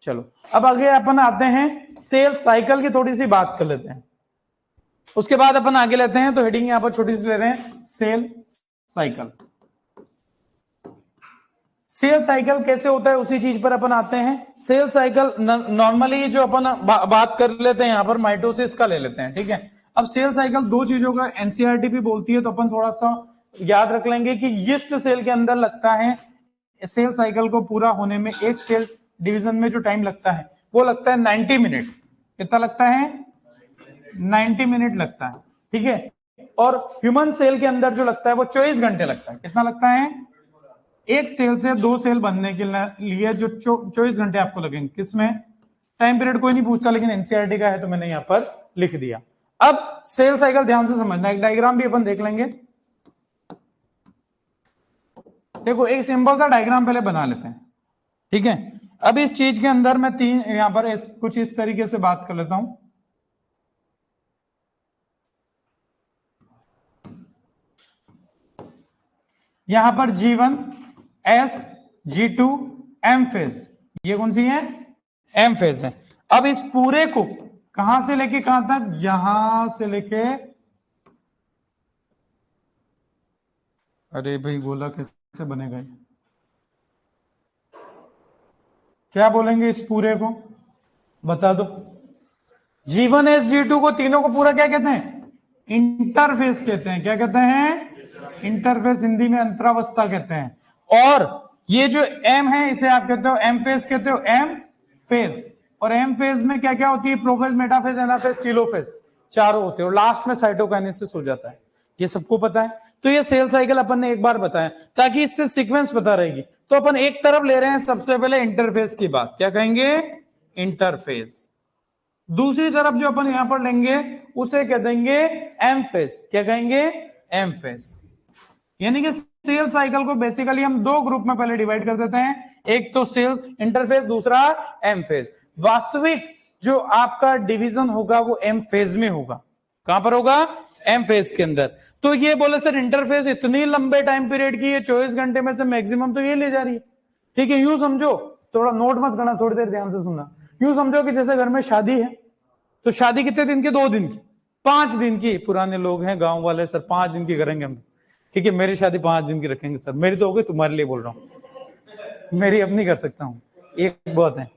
चलो अब आगे अपन आते हैं सेल साइकिल की थोड़ी सी बात कर लेते हैं, उसके बाद अपन आगे लेते हैं। तो हेडिंग यहां पर छोटी सी ले रहे हैं, सेल साइकिल। सेल साइकिल कैसे होता है उसी चीज पर अपन आते हैं। सेल साइकिल नॉर्मली जो अपन बात कर लेते हैं यहां पर माइटोसिस का ले लेते हैं, ठीक है। अब सेल साइकिल दो चीजों का एनसीईआरटी भी बोलती है, तो अपन थोड़ा सा याद रख लेंगे कि यीस्ट सेल के अंदर लगता है सेल साइकिल को पूरा होने में, एक सेल डिवीजन में जो टाइम लगता है वो लगता है 90 मिनट। कितना लगता है? 90 मिनट लगता है, ठीक है। और ह्यूमन सेल के अंदर जो लगता है वो 24 घंटे लगता है। कितना लगता है? एक सेल से 2 सेल बनने के लिए जो 24 घंटे आपको लगेंगे। किसमें? टाइम पीरियड कोई नहीं पूछता, लेकिन एनसीईआरटी का है तो मैंने यहां पर लिख दिया। अब सेल साइकिल ध्यान से समझना, एक डायग्राम भी अपन देख लेंगे। देखो एक सिंपल सा डायग्राम पहले बना लेते हैं, ठीक है। अब इस चीज के अंदर मैं यहां पर कुछ इस तरीके से बात कर लेता हूं। यहां पर G1, S, G2, M phase, ये कौन सी है? M फेज है। अब इस पूरे को कहां से लेके कहां तक? यहां से लेके, अरे भाई गोला कैसे बनेगा? क्या बोलेंगे इस पूरे को? बता दो। G1, S, G2 को तीनों को पूरा क्या कहते हैं? इंटरफेस कहते हैं। क्या कहते हैं? इंटरफेस, हिंदी में अंतरावस्था कहते हैं। और ये जो M है इसे आप कहते हो M फेज कहते हो, M फेज। और M फेज में क्या क्या होती है? प्रोफेज, मेटाफेज, एनाफेज, टेलोफेज, चारों होते हैं। और लास्ट में साइटोकाइनेसिस हो जाता है। ये सबको पता है। तो ये सेल साइकिल अपन ने एक बार बताया ताकि इससे सीक्वेंस पता रहेगी। तो अपन एक तरफ ले रहे हैं सबसे पहले इंटरफेस की बात, क्या कहेंगे? इंटरफेस। दूसरी तरफ जो अपन यहां पर लेंगे उसे कह देंगे एम फेज। क्या कहेंगे? M phase. यानी कि सेल साइकिल को बेसिकली हम दो ग्रुप में पहले डिवाइड कर देते हैं, एक तो सेल इंटरफेज, दूसरा एम फेज। वास्तविक जो आपका डिवीजन होगा वो एम फेज में होगा। कहां पर होगा? एम फेज के अंदर। तो ये बोले सर इंटरफेज इतनी लंबे टाइम पीरियड की है, 24 घंटे में से मैक्सिमम तो ये ले जा रही है, ठीक है। यूं समझो, थोड़ा नोट मत करना, थोड़ी देर ध्यान से सुनना। यूं समझो कि जैसे घर में शादी है, तो शादी कितने दिन की? 2 दिन की, 5 दिन की। पुराने लोग हैं गांव वाले, सर 5 दिन की करेंगे हम, ठीक है। मेरी शादी 5 दिन की रखेंगे सर। मेरी तो हो गई, तुम्हारे लिए बोल रहा हूं, मेरी अपनी कर सकता हूं, एक बहुत है।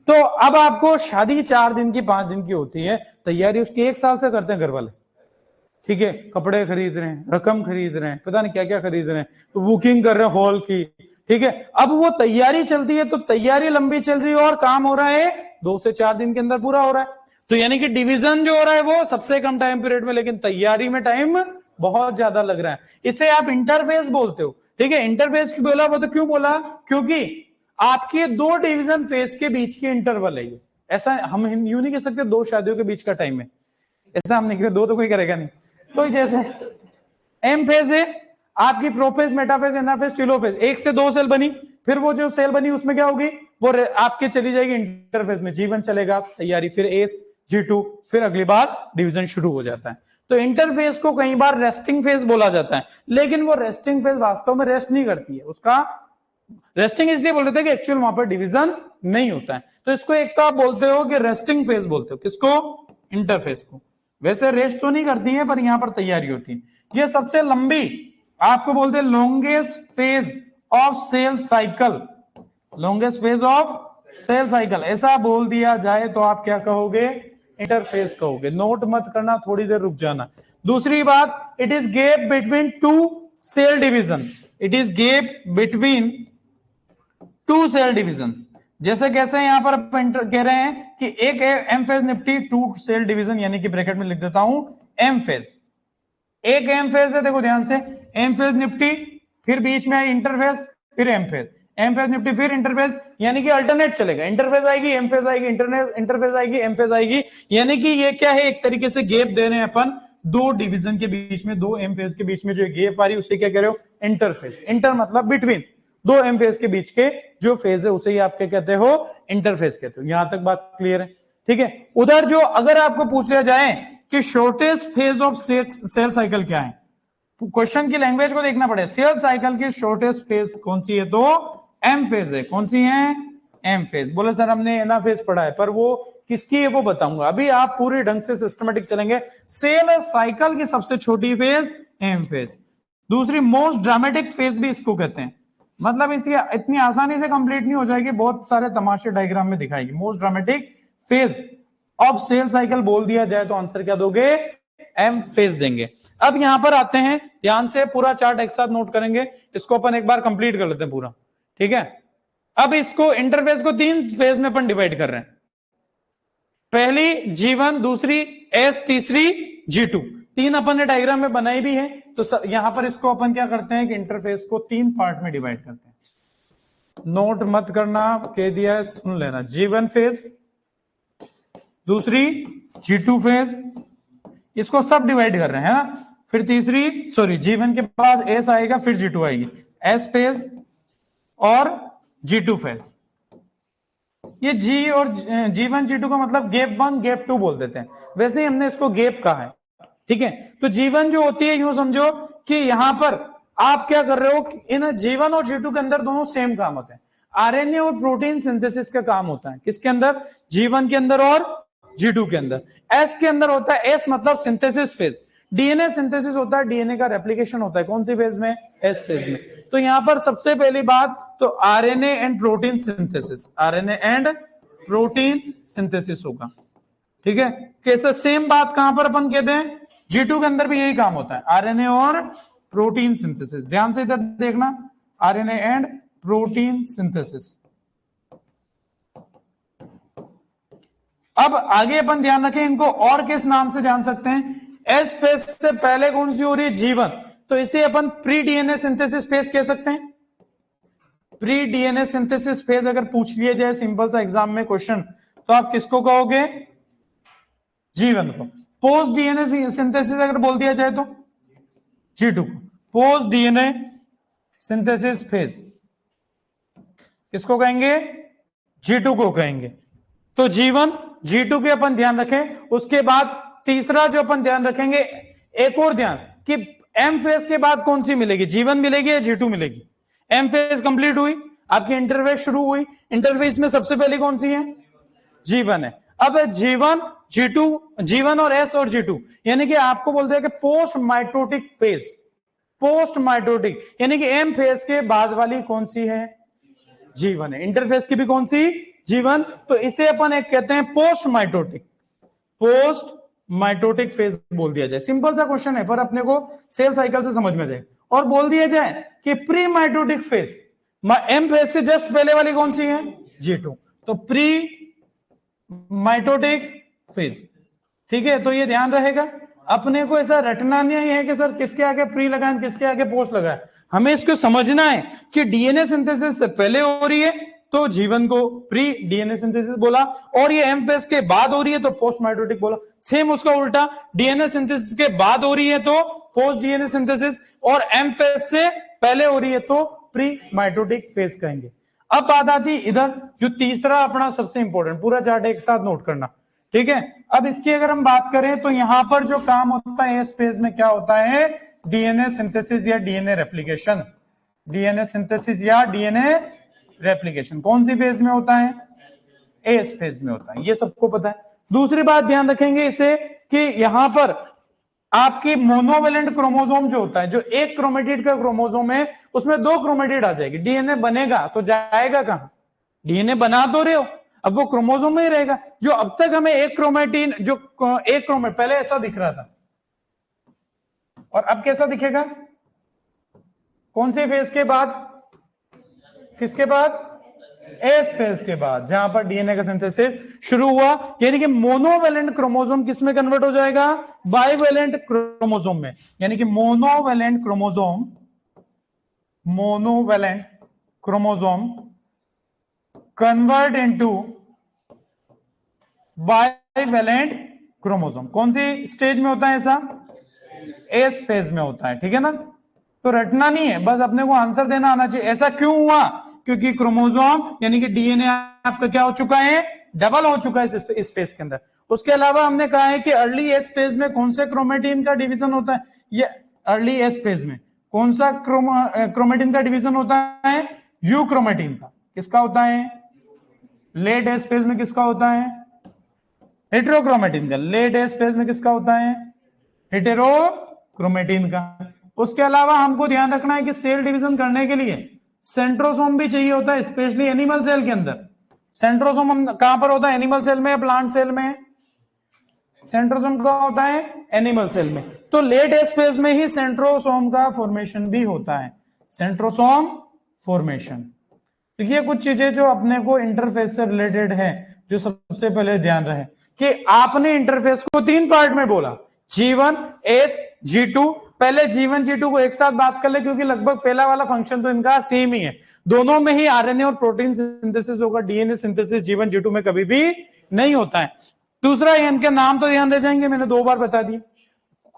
तो अब आपको शादी 4 दिन की, 5 दिन की होती है, तैयारी उसकी 1 साल से करते हैं घर वाले, ठीक है। कपड़े खरीद रहे हैं, रकम खरीद रहे हैं, पता नहीं क्या क्या खरीद रहे हैं, तो बुकिंग कर रहे हैं हॉल की, ठीक है। अब वो तैयारी चलती है, तो तैयारी लंबी चल रही है और काम हो रहा है 2 से 4 दिन के अंदर पूरा हो रहा है। तो यानी कि डिवीजन जो हो रहा है वो सबसे कम टाइम पीरियड में, लेकिन तैयारी में टाइम बहुत ज्यादा लग रहा है। इसे आप इंटरफेस बोलते हो, ठीक है। इंटरफेस क्यों बोला? वो तो क्यों बोला? क्योंकि आपके 2 डिवीजन फेस के बीच के इंटरवल है ये। ऐसा हम यूं नहीं कह सकते 2 शादियों के बीच का टाइम है, ऐसा हम नहीं कह, 2 तो कोई करेगा नहीं। तो जैसे एम फेज है आपकी, प्रोफेज, मेटाफेज, एनाफेज, टेलोफेज, 1 से 2 सेल बनी, फिर वो जो सेल बनी उसमें क्या होगी? वो आपके चली जाएगी इंटरफेज में। G1 चलेगा तैयारी, फिर एस, G2, फिर अगली बार डिवीजन शुरू हो जाता है। तो इंटरफेज को कई बार रेस्टिंग फेज बोला जाता है, लेकिन वो रेस्टिंग फेज वास्तव में रेस्ट नहीं करती है। उसका रेस्टिंग इसलिए बोल रहे थे कि एक्चुअल वहां पर डिवीजन नहीं होता है। तो इसको एक तो आप बोलते हो कि रेस्टिंग फेज बोलते हो, किसको? इंटरफेस को। वैसे रेस्ट तो नहीं करती है, पर यहां पर तैयारी होती है। ये सबसे लंबी आपको बोलते हैं longest phase of cell cycle. Longest phase of cell cycle ऐसा बोल दिया जाए तो आप क्या कहोगे? इंटरफेस कहोगे। नोट मत करना, थोड़ी देर रुक जाना। दूसरी बात, it is gap between two cell division. It is gap between two cell divisions. जैसे कैसे यहां पर कह रहे हैं कि एक एम फेज निफ्टी टू सेल डिवीजन, यानी कि ब्रैकेट में लिख देता हूं एम फेज। एक एम फेज है, देखो ध्यान से, एम फेज निफ्टी, फिर बीच में आई इंटरफेज, फिर एम फेज, एम फेज निफ्टी, फिर इंटरफेज, यानी कि अल्टरनेट चलेगा। इंटरफेज आएगी, एम फेज आएगी, इंटरफेज आएगी, एम फेज आएगी, यानी कि ये क्या है, एक तरीके से गैप दे रहे हैं अपन दो डिवीजन के बीच में, दो एम फेज के बीच में जो गैप आ रही है उसे क्या कह रहे हो, इंटरफेज। इंटर मतलब बिटवीन, दो एम फेज के बीच के जो फेज है उसे ही आप क्या कहते हो, इंटरफेज कहते हो। यहां तक बात क्लियर है, ठीक है। उधर जो अगर आपको पूछ लिया जाए कि shortest phase of cell cycle क्या है, क्वेश्चन की लैंग्वेज को देखना पड़ेगा। सेल साइकिल की शॉर्टेस्ट फेज कौन सी है, तो एम फेज है। कौन सी है, एम फेज। बोले सर हमने एना फेज पढ़ा है, पर वो किसकी है वो बताऊंगा। अभी आप पूरे ढंग से सिस्टमेटिक चलेंगे। सेल साइकिल की सबसे छोटी फेज एम फेज। दूसरी मोस्ट ड्रामेटिक फेज भी इसको कहते हैं, मतलब इसी इतनी आसानी से कंप्लीट नहीं हो जाएगी, बहुत सारे तमाशे डायग्राम में दिखाएगी। Most dramatic phase of cell cycle बोल दिया जाए तो आंसर क्या दोगे, एम फेज देंगे। अब यहां पर आते हैं, ध्यान से पूरा चार्ट एक साथ नोट करेंगे, इसको अपन एक बार कंप्लीट कर लेते हैं पूरा, ठीक है। अब इसको इंटरफेस को तीन फेज में अपन डिवाइड कर रहे हैं। पहली G1, दूसरी S, तीसरी G2। तीन अपन ने डायग्राम में बनाई भी है, तो यहां पर इसको अपन क्या करते हैं कि इंटरफेस को तीन पार्ट में डिवाइड करते हैं। नोट मत करना, कह दिया है, सुन लेना। G1 फेज, दूसरी G2 फेज, इसको सब डिवाइड कर रहे हैं, फिर तीसरी, सॉरी, G1 के पास S आएगा, फिर G2 आएगी, S फेज और G2 फेज। ये G और G1 G2 का मतलब गैप 1 गैप 2 बोल देते हैं, वैसे ही हमने इसको गैप कहा है, ठीक है। तो G1 जो होती है, यूं समझो कि यहां पर आप क्या कर रहे हो, इन G1 और G2 के अंदर दोनों सेम काम होते हैं। आरएनए और प्रोटीन सिंथेसिस का काम होता है, किसके अंदर, G1 के अंदर और G2 के अंदर। S के अंदर होता है, S मतलब सिंथेसिस फेज। डीएनए सिंथेसिस होता है, डीएनए का रेप्लिकेशन होता है, कौन सी फेज में, एस फेज में। तो यहां पर सबसे पहली बात तो RNA and protein synthesis, RNA and protein synthesis होगा, ठीक है। कैसे सेम बात कहां पर अपन कहते हैं, G2 के अंदर भी यही काम होता है, आरएनए और प्रोटीन सिंथेसिस। ध्यान से इधर देखना, आरएनए एंड प्रोटीन सिंथेसिस। अब आगे अपन ध्यान रखें, इनको और किस नाम से जान सकते हैं। एस फेज से पहले कौन सी हो रही है, G1, तो इसे अपन प्री डीएनए सिंथेसिस फेज कह सकते हैं। प्री डीएनए सिंथेसिस फेज अगर पूछ लिया जाए सिंपल सा एग्जाम में क्वेश्चन, तो आप किसको कहोगे, G1 को। पोस्ट डीएनए सिंथेसिस अगर बोल दिया जाए तो G2 को। पोस्ट डीएनए सिंथेसिस फेज किसको कहेंगे, G2 को कहेंगे। तो G1 G2 के अपन ध्यान रखें। उसके बाद तीसरा जो अपन ध्यान रखेंगे, एक और ध्यान कि एम फेज के बाद कौन सी मिलेगी, G1 मिलेगी या G2 मिलेगी। एम फेज कंप्लीट हुई, आपकी इंटरफेज शुरू हुई, इंटरफेज में सबसे पहले कौन सी है, G1 है। अब G1 G2, G1 और S और G2, यानी कि आपको बोलते हैं कि post mitotic phase. Post mitotic यानी कि एम फेज के बाद वाली कौन सी है, G1 है। इंटरफेज की भी कौन सी, G1, तो इसे अपन एक कहते हैं post mitotic, post mitotic phase बोल दिया जाए। सिंपल सा क्वेश्चन है, पर अपने को सेल साइकिल से समझ में जाए। और बोल दिया जाए कि pre mitotic phase, M phase से जस्ट पहले वाली कौन सी है, G2, तो प्री माइटोटिक फेज, ठीक है। तो ये ध्यान रहेगा, अपने को ऐसा रटना नहीं है कि सर किसके आगे प्री लगाए किसके आगे पोस्ट लगाए। हमें इसको समझना है कि डीएनए सिंथेसिस से पहले हो रही है तो G1 को प्री डीएनए सिंथेसिस बोला, और ये एम फेज के बाद हो रही है तो पोस्ट माइटोटिक बोला। सेम उसका उल्टा, डीएनए सिंथेसिस के बाद हो रही है तो पोस्ट डीएनए सिंथेसिस, और एम फेज से पहले हो रही है तो प्री माइटोटिक फेज कहेंगे। अब बात आती इधर, जो तीसरा अपना सबसे इंपॉर्टेंट, पूरा चार्ट एक साथ नोट करना, ठीक है। अब इसकी अगर हम बात करें तो यहां पर जो काम होता है इस फेज में क्या होता है, डीएनए सिंथेसिस या डीएनए रेप्लिकेशन। डीएनए सिंथेसिस या डीएनए रेप्लिकेशन कौन सी फेज में होता है, एस फेज में होता है, ये सबको पता है। दूसरी बात ध्यान रखेंगे इसे कि यहां पर आपकी मोनोवेलेंट क्रोमोसोम जो होता है, जो एक क्रोमेटिड का क्रोमोसोम है उसमें दो क्रोमेटिड आ जाएगी, डीएनए बनेगा तो जाएगा कहां, डीएनए बना तो रहे हो, अब वो क्रोमोसोम में ही रहेगा। जो अब तक हमें एक क्रोमेटिन, जो एक क्रोमेट पहले ऐसा दिख रहा था और अब कैसा दिखेगा? कौन से फेज के बाद? किसके बाद? एस फेज के बाद, जहां पर डीएनए का सिंथेसिस शुरू हुआ। यानी कि मोनोवेलेंट क्रोमोसोम किस में कन्वर्ट हो जाएगा? बाइवेलेंट क्रोमोसोम में। यानी कि monovalent chromosome convert into bivalent chromosome. कौन सी स्टेज में होता है ऐसा? एस फेज में होता है। ठीक है ना? तो रटना नहीं है, बस अपने को आंसर देना आना चाहिए। ऐसा क्यों हुआ? क्योंकि क्रोमोसोम यानी कि डीएनए आपका क्या हो चुका है? डबल हो चुका है इस स्पेस के अंदर। उसके अलावा हमने कहा है कि अर्ली एस फेज में कौन से क्रोमेटिन का डिवीजन होता है? ये अर्ली एस फेज में कौन सा क्रोमेटिन का डिवीजन होता है? यू क्रोमेटिन का। किसका होता है? लेट एस फेज में किसका होता है? हेटेरोक्रोमेटिन का। लेट एस फेज में किसका होता है? हेटेरोक्रोमेटिन का। उसके अलावा हमको ध्यान रखना है कि सेल डिवीजन करने के लिए सेंट्रोसोम भी चाहिए होता है, स्पेशली एनिमल सेल के अंदर। सेंट्रोसोम कहां पर होता है? एनिमल सेल में या प्लांट सेल में? सेंट्रोसोम कहां होता है? एनिमल सेल में। तो लेट एज फेज में ही सेंट्रोसोम का फॉर्मेशन भी होता है, सेंट्रोसोम फॉर्मेशन। तो ये कुछ चीजें जो अपने को इंटरफेस से रिलेटेड है, जो सबसे पहले ध्यान रहे कि आपने इंटरफेस को 3 पार्ट में बोला, G1 S G2। पहले G1 G2 को एक साथ बात कर ले, क्योंकि लगभग पहला वाला फंक्शन तो इनका सेम ही है। दोनों में ही आरएनए और प्रोटीन सिंथेसिस होगा। डीएनए सिंथेसिस G1 G2 में कभी भी नहीं होता है। दूसरा, इनके नाम तो ध्यान दे जाएंगे, मैंने 2 बार बता दिया।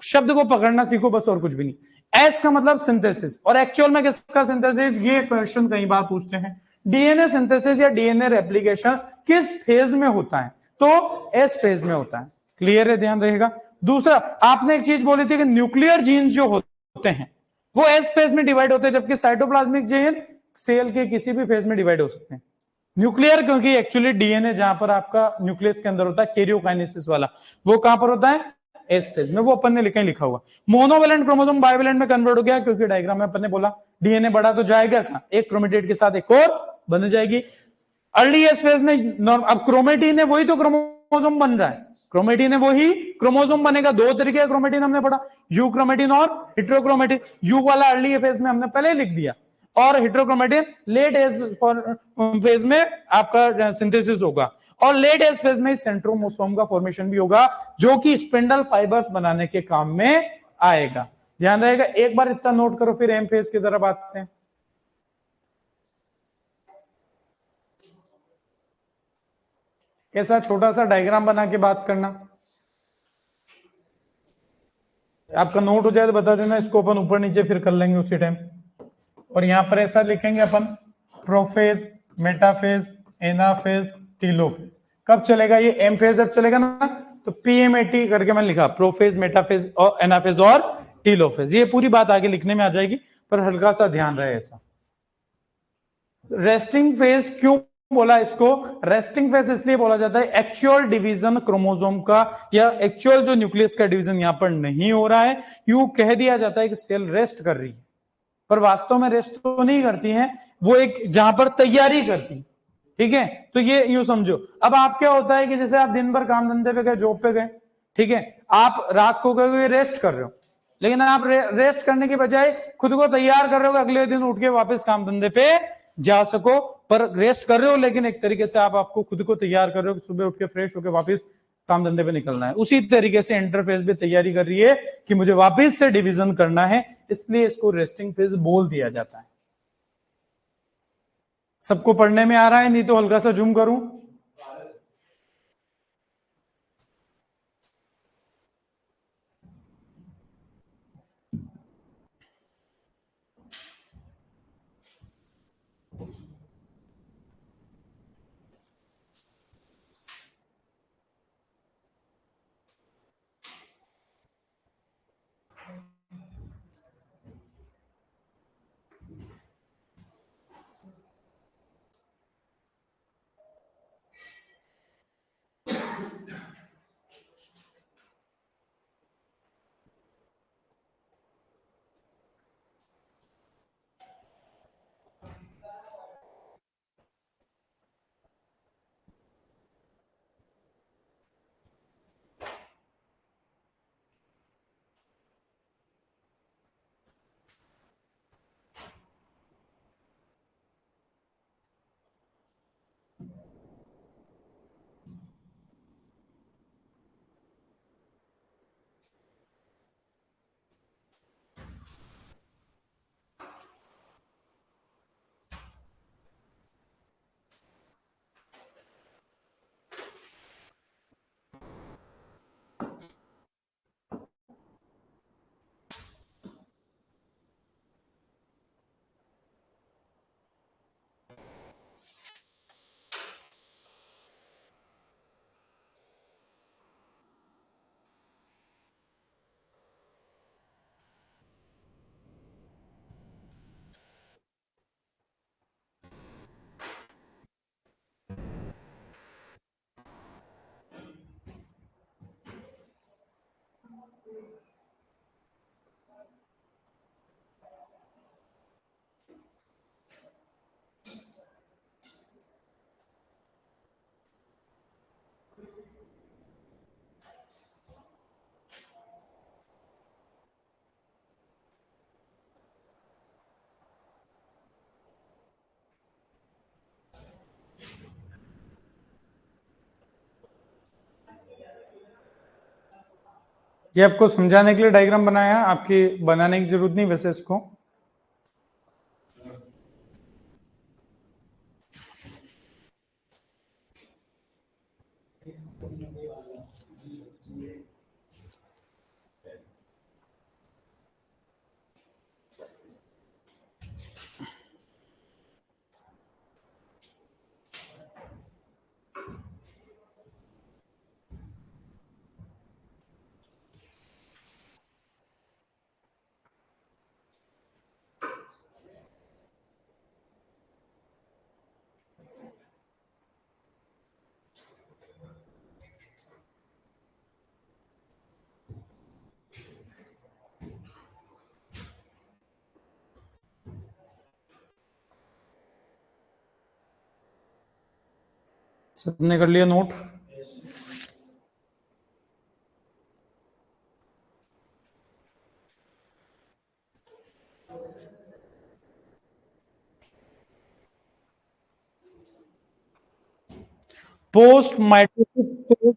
शब्द को पकड़ना सीखो बस, और कुछ भी नहीं। एस का मतलब सिंथेसिस, और एक्चुअल में किसका सिंथेसिस? ये क्वेश्चन कई बार पूछते हैं। डीएनए सिंथेसिस या डीएनए रेप्लिकेशन किस फेज में होता है? तो एस फेज में होता है। क्लियर है? ध्यान रहेगा। दूसरा, आपने एक चीज बोली थी कि न्यूक्लियर जीन जो होते हैं वो एस फेज में डिवाइड होते हैं, जबकि साइटोप्लाज्मिक जीन सेल के किसी भी फेज में डिवाइड हो सकते हैं। न्यूक्लियर क्योंकि एक्चुअली डीएनए जहां पर आपका न्यूक्लियस के अंदर होता है, कैरियोकाइनेसिस वाला, वो कहां पर होता है? एस फेज में। वो अपन ने लिखा हुआ। मोनोवेलेंट क्रोमोसोम बाइवेलेंट में कन्वर्ट हो गया, क्योंकि डायग्राम में अपन ने बोला डीएनए बड़ा तो जाएगा कहां? एक क्रोमेटिड के साथ एक और बन जाएगी। अर्ली एस फेज में अब क्रोमेटिन है, वही तो क्रोमोसोम बन रहा है। क्रोमेटिन है, वही क्रोमोसोम बनेगा। 2 तरीके का क्रोमेटिन हमने पढ़ा, यू क्रोमेटिन और हेटेरोक्रोमेटिन। यू वाला अर्ली फेज में हमने पहले लिख दिया, और हेटेरोक्रोमेटिन लेट एज फेज में आपका सिंथेसिस होगा। और लेट एज फेज में सेंट्रोमोसोम का फॉर्मेशन भी होगा, जो कि स्पिंडल फाइबर्स बनाने के काम में आएगा। ध्यान रहेगा। एक बार इतना नोट करो, फिर एम फेज की तरफ आते हैं। कैसा छोटा सा डायग्राम बना के बात करना। आपका नोट हो जाए तो बता देना, इसको अपन ऊपर नीचे फिर कर लेंगे उसी टाइम। और यहां पर ऐसा लिखेंगे अपन, प्रोफेज, मेटाफेज, एनाफेज, टीलोफेज। कब चलेगा ये? एम फेज जब चलेगा ना, तो पीएमएटी करके मैंने लिखा, प्रोफेज, मेटाफेज और एनाफेज और टीलोफेज। ये पूरी बात आगे लिखने में आ जाएगी, पर हल्का सा ध्यान रहे ऐसा। रेस्टिंग फेज क्यों बोला इसको? रेस्टिंग फेज इसलिए बोला जाता है, एक्चुअल डिवीजन क्रोमोसोम का या एक्चुअल जो न्यूक्लियस का डिवीजन यहां पर नहीं हो रहा है। यूं कह दिया जाता है कि सेल रेस्ट कर रही है, पर वास्तव में रेस्ट तो नहीं करती हैं, वो एक जहां पर तैयारी करती। ठीक है? तो ये यूं समझो। अब आप क्या होता है कि जैसे आप दिन भर काम धंधे पे गए, जॉब पे गए, ठीक है, आप रात को गए रेस्ट कर रहे हो, लेकिन आप रेस्ट करने के बजाय खुद को तैयार कर रहे हो अगले दिन उठ के वापस काम धंधे पे जा सको। पर रेस्ट कर रहे हो, लेकिन एक तरीके से आप आपको खुद को तैयार कर रहे हो कि सुबह उठ के फ्रेश होकर वापस काम धंधे पे निकलना है। उसी तरीके से इंटरफेस भी तैयारी कर रही है कि मुझे वापस से डिवीजन करना है, इसलिए इसको रेस्टिंग फेज बोल दिया जाता है। सबको पढ़ने में आ रहा है? नहीं तो हल्का सा जूम करूं। ये आपको समझाने के लिए डायग्राम बनाया, आपकी बनाने की जरूरत नहीं वैसे इसको। सबने कर लिया नोट? पोस्ट माइटोसिस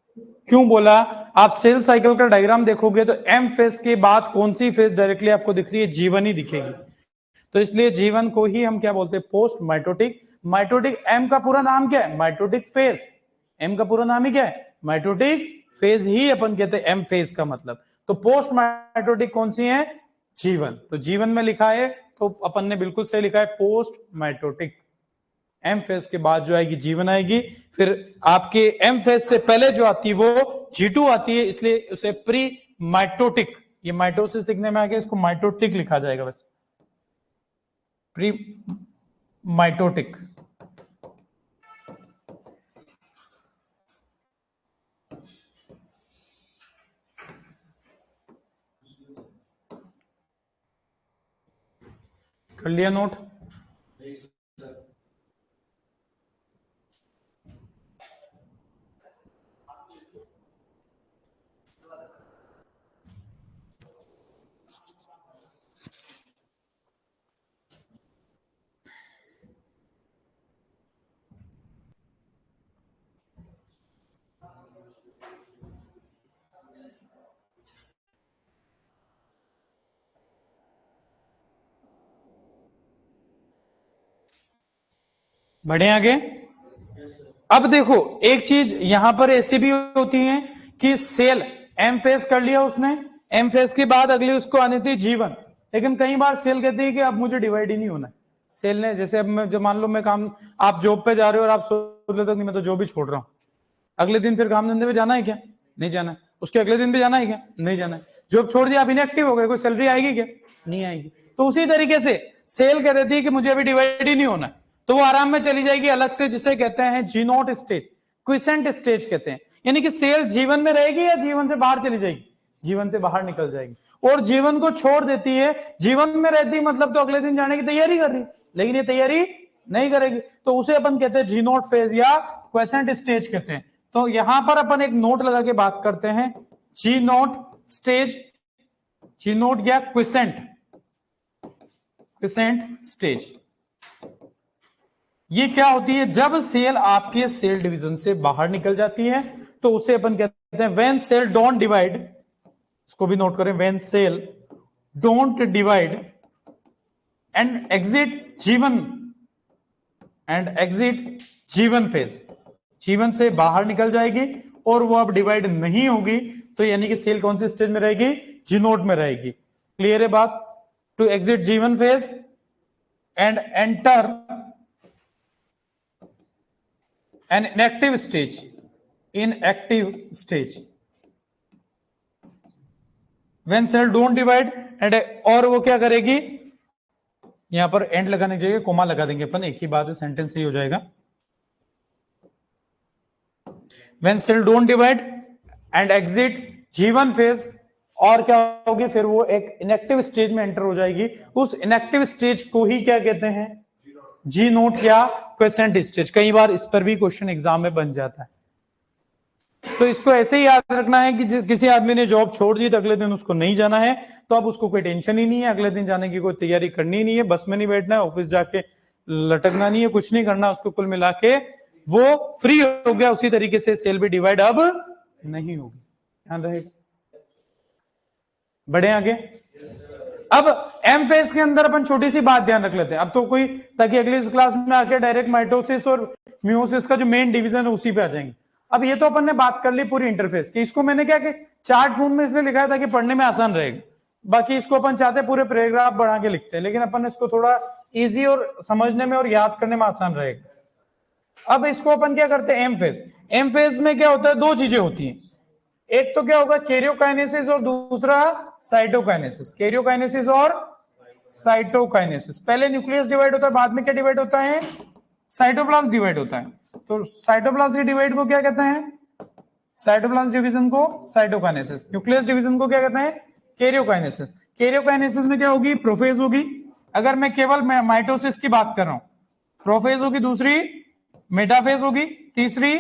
क्यों बोला? आप सेल साइकिल का डायग्राम देखोगे तो एम फेज के बाद कौन सी फेज डायरेक्टली आपको दिख रही है? जीवन ही दिखेगी। तो इसलिए जीवन को ही हम क्या बोलते हैं? Post mitotic. माइटोटिक एम का पूरा नाम क्या है? Mitotic phase. एम का पूरा नाम ही क्या है? माइटोटिक फेज ही अपन कहते हैं एम फेज का मतलब। तो पोस्ट माइटोटिक कौन सी है? जीवन। तो जीवन में लिखा है तो अपन ने बिल्कुल सही लिखा है पोस्ट माइटोटिक। एम फेज के बाद जो आएगी जीवन आएगी, फिर आपके एम फेज से पहले जो आती है वो G2 आती है, इसलिए उसे प्री माइटोटिक, ये माइटोसिस लिखने में आ गया, इसको माइटोटिक लिखा जाएगा वैसे, प्री माइटोटिक। कर लिया नोट? बढ़े आगे। अब देखो एक चीज यहां पर ऐसी भी होती है कि सेल एम फेज कर लिया उसने, एम फेज के बाद अगली उसको आनी थी जीवन, लेकिन कई बार सेल कहती है कि अब मुझे डिवाइड ही नहीं होना है। सेल ने जैसे अब मैं जो मान लो मैं काम, आप जॉब पे जा रहे हो और आप सोच लेते हो कि मैं तो जॉब ही छोड़ रहा हूं, अगले दिन फिर काम धंधे पे जाना है क्या? नहीं जाना है। उसके अगले दिन भी जाना है क्या? नहीं जाना है। जॉब छोड़ दिया, आप इनएक्टिव हो गए, कोई सैलरी आएगी क्या? नहीं आएगी। तो उसी तरीके से सेल कह देती है कि मुझे अभी डिवाइड ही नहीं होना है, तो वो आराम में चली जाएगी अलग से, जिसे कहते हैं G0 स्टेज, क्विसेंट स्टेज कहते हैं। यानी कि सेल जीवन में रहेगी या जीवन से बाहर चली जाएगी? जीवन से बाहर निकल जाएगी, और जीवन को छोड़ देती है। जीवन में रहती मतलब तो अगले दिन जाने की तैयारी कर रही, लेकिन ये तैयारी नहीं करेगी, तो उसे अपन कहते हैं G0 फेज या क्वेसेंट स्टेज कहते हैं। तो यहां पर अपन एक नोट लगा के बात करते हैं, G0 स्टेज, G0 या क्विसेंट स्टेज। ये क्या होती है? जब सेल आपके सेल डिवीजन से बाहर निकल जाती है तो उसे अपन कहते हैं व्हेन सेल डोंट डिवाइड, इसको भी नोट करें, when cell don't divide and exit G one phase, G one से बाहर निकल जाएगी और वो अब डिवाइड नहीं होगी, तो यानी कि सेल कौन सी स्टेज में रहेगी? G0 में रहेगी। क्लियर है बात? To exit G one phase and enter an inactive stage, when cell don't divide and और वो क्या करेगी? यहां पर एंड लगाने की जगह कोमा लगा देंगे अपन, एक ही बात है, सेंटेंस सही हो जाएगा। when cell don't divide and exit जीवन फेज, और क्या होगी? फिर वो एक इनएक्टिव स्टेज में एंटर हो जाएगी। उस इनएक्टिव स्टेज को ही क्या कहते हैं? G0 या क्वेसेंट स्टेज। कई बार इस पर भी क्वेश्चन एग्जाम में बन जाता है, तो इसको ऐसे ही याद रखना है कि किसी आदमी ने जॉब छोड़ दी तो अगले दिन उसको नहीं जाना है, तो अब उसको कोई टेंशन ही नहीं है, अगले दिन जाने की कोई तैयारी करनी नहीं है, बस में नहीं बैठना है, ऑफिस जाके लटकना नहीं है, कुछ नहीं करना उसको, कुल मिला के वो फ्री हो गया। उसी तरीके से सेल भी डिवाइड अब नहीं होगी, ध्यान रहेगा। बढ़े आगे। अब एम फेज के अंदर अपन छोटी सी बात ध्यान रख लेते हैं अब तो कोई, ताकि अगली क्लास में आके डायरेक्ट माइटोसिस और मियोसिस का जो मेन डिवीजन है उसी पे आ जाएंगे। अब ये तो अपन ने बात कर ली पूरी इंटरफेस की, इसको मैंने क्या कि चार्ट फॉर्म में इसलिए लिखा है ताकि पढ़ने में आसान रहेगा। बाकी इसको अपन चाहते पूरे पैराग्राफ बढ़ा के लिखते हैं, लेकिन अपन इसको थोड़ा इजी और समझने में और याद करने में आसान रहेगा। अब इसको अपन क्या करते हैं, एम फेज। एम फेज में क्या होता है, दो चीजें होती हैं, एक तो क्या होगा कैरियोकाइनेसिस और दूसरा साइटोकाइनेसिस। कैरियोकाइनेसिस और साइटोकाइनेसिस। पहले न्यूक्लियस डिवाइड होता है, बाद में क्या डिवाइड होता है, साइटोप्लाज्म डिवाइड होता है। तो साइटोप्लाज्म डिवाइड को क्या कहते हैं, साइटोप्लाज्म डिवीजन को साइटोकाइनेसिस। न्यूक्लियस डिवीजन को क्या कहते हैं, कैरियोकाइनेसिस। कैरियोकाइनेसिस में क्या होगी, प्रोफेज होगी। अगर मैं केवल माइटोसिस की बात कर रहा हूं, प्रोफेज होगी, दूसरी मेटाफेज होगी, तीसरी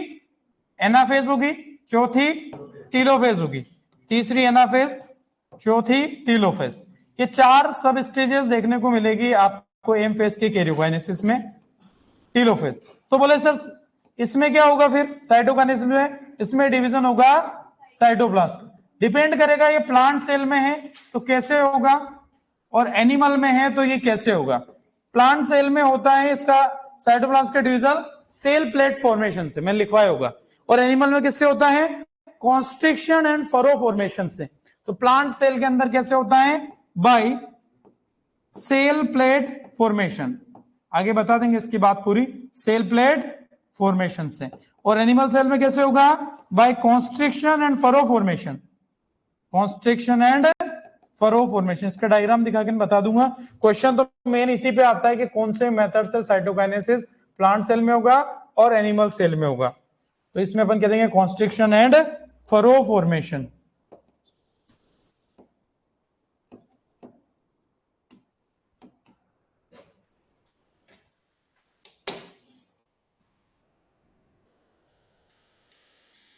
एनाफेज होगी, चौथी टीलोफेज होगी। तीसरी एनाफेज, चौथी टीलोफेज। ये चार सब स्टेजेस देखने को मिलेगी आपको एम फेज के कैरियोकाइनेसिस में। टीलोफेज तो बोले सर इसमें क्या होगा फिर, साइटोकाइनेसिस में इसमें डिवीजन होगा साइटोप्लाज्म। डिपेंड करेगा ये प्लांट सेल में है तो कैसे होगा, और एनिमल में है तो ये कैसे होगा। प्लांट सेल में होता है इसका साइटोप्लाज्म का डिवीजन सेल प्लेट फॉर्मेशन से, मैंने लिखवाया होगा, और एनिमल में किससे होता है, कॉन्स्ट्रिक्शन एंड फरो फॉर्मेशन से। तो प्लांट सेल के अंदर कैसे होता है, बाय सेल प्लेट फॉर्मेशन। आगे बता देंगे इसकी बात पूरी, सेल प्लेट फॉर्मेशन से। और एनिमल सेल में कैसे होगा, by constriction and furrow formation. Constriction and furrow formation. इसका डायग्राम दिखा के बता दूंगा। क्वेश्चन तो मेन इसी पे आता है कि कौन से मेथड से साइटोकाइनेसिस प्लांट सेल में होगा और एनिमल सेल में होगा। तो इसमें अपन कह देंगे कॉन्स्ट्रिक्शन एंड फरो फॉर्मेशन।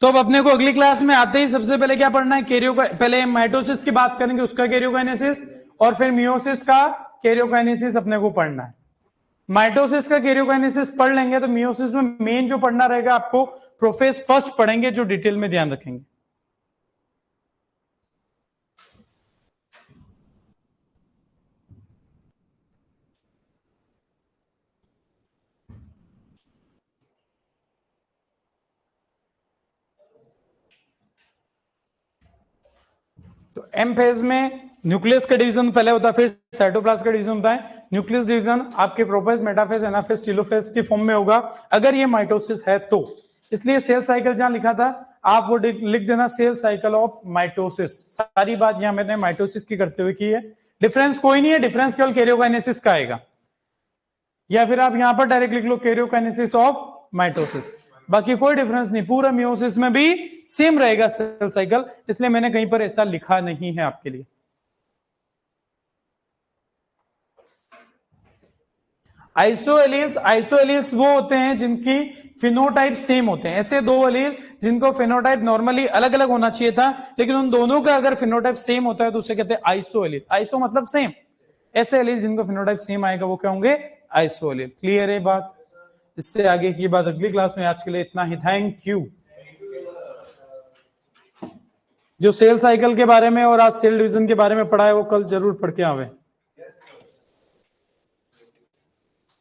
तो अब अपने को अगली क्लास में आते ही सबसे पहले क्या पढ़ना है, पहले माइटोसिस की बात करेंगे, उसका कैरियोकाइनेसिस, और फिर मियोसिस का कैरियोकाइनेसिस अपने को पढ़ना है। माइटोसिस का कैरियोकाइनेसिस पढ़ लेंगे तो मियोसिस में मेन जो पढ़ना रहेगा आपको प्रोफेज फर्स्ट पढ़ेंगे, जो डिटेल में ध्यान रखेंगे। तो एम फेज में न्यूक्लियस का डिवीजन पहले होता है, फिर साइटोप्लाज्म का डिवीजन होता है। न्यूक्लियस डिवीजन आपके प्रोफेज, मेटाफेज, एनाफेज, टीलोफेज की फॉर्म में होगा अगर ये माइटोसिस है तो। इसलिए सेल साइकिल जहां लिखा था आप वो लिख देना, सेल साइकिल ऑफ माइटोसिस। सारी बात यहां मैंने माइटोसिस की करते हुए की है। डिफरेंस कोई नहीं है, डिफरेंस केवल कैरियोकाइनेसिस का आएगा, या फिर आप यहां पर डायरेक्ट लिख लो कैरियोकाइनेसिस ऑफ माइटोसिस। बाकी कोई डिफरेंस नहीं, पूरा मियोसिस में भी सेम रहेगा सेल साइकिल, इसलिए मैंने कहीं पर ऐसा लिखा नहीं है आपके लिए। आइसोएलील्स, आइसोएलील्स वो होते हैं जिनकी फिनोटाइप सेम होते हैं। ऐसे दो एलील जिनको फिनोटाइप नॉर्मली अलग अलग होना चाहिए था, लेकिन उन दोनों का अगर फिनोटाइप सेम होता है तो उसे कहते हैं आइसोएलील। आइसो मतलब सेम, ऐसे एलील जिनको फिनोटाइप सेम आएगा वो क्या होंगे, आइसोएलील। क्लियर है बात, इससे आगे की बात अगली क्लास में। आज के लिए इतना ही, थैंक यू। जो सेल साइकिल के बारे में और आज सेल डिवीजन के बारे में पढ़ा है वो कल जरूर पढ़ के आवे।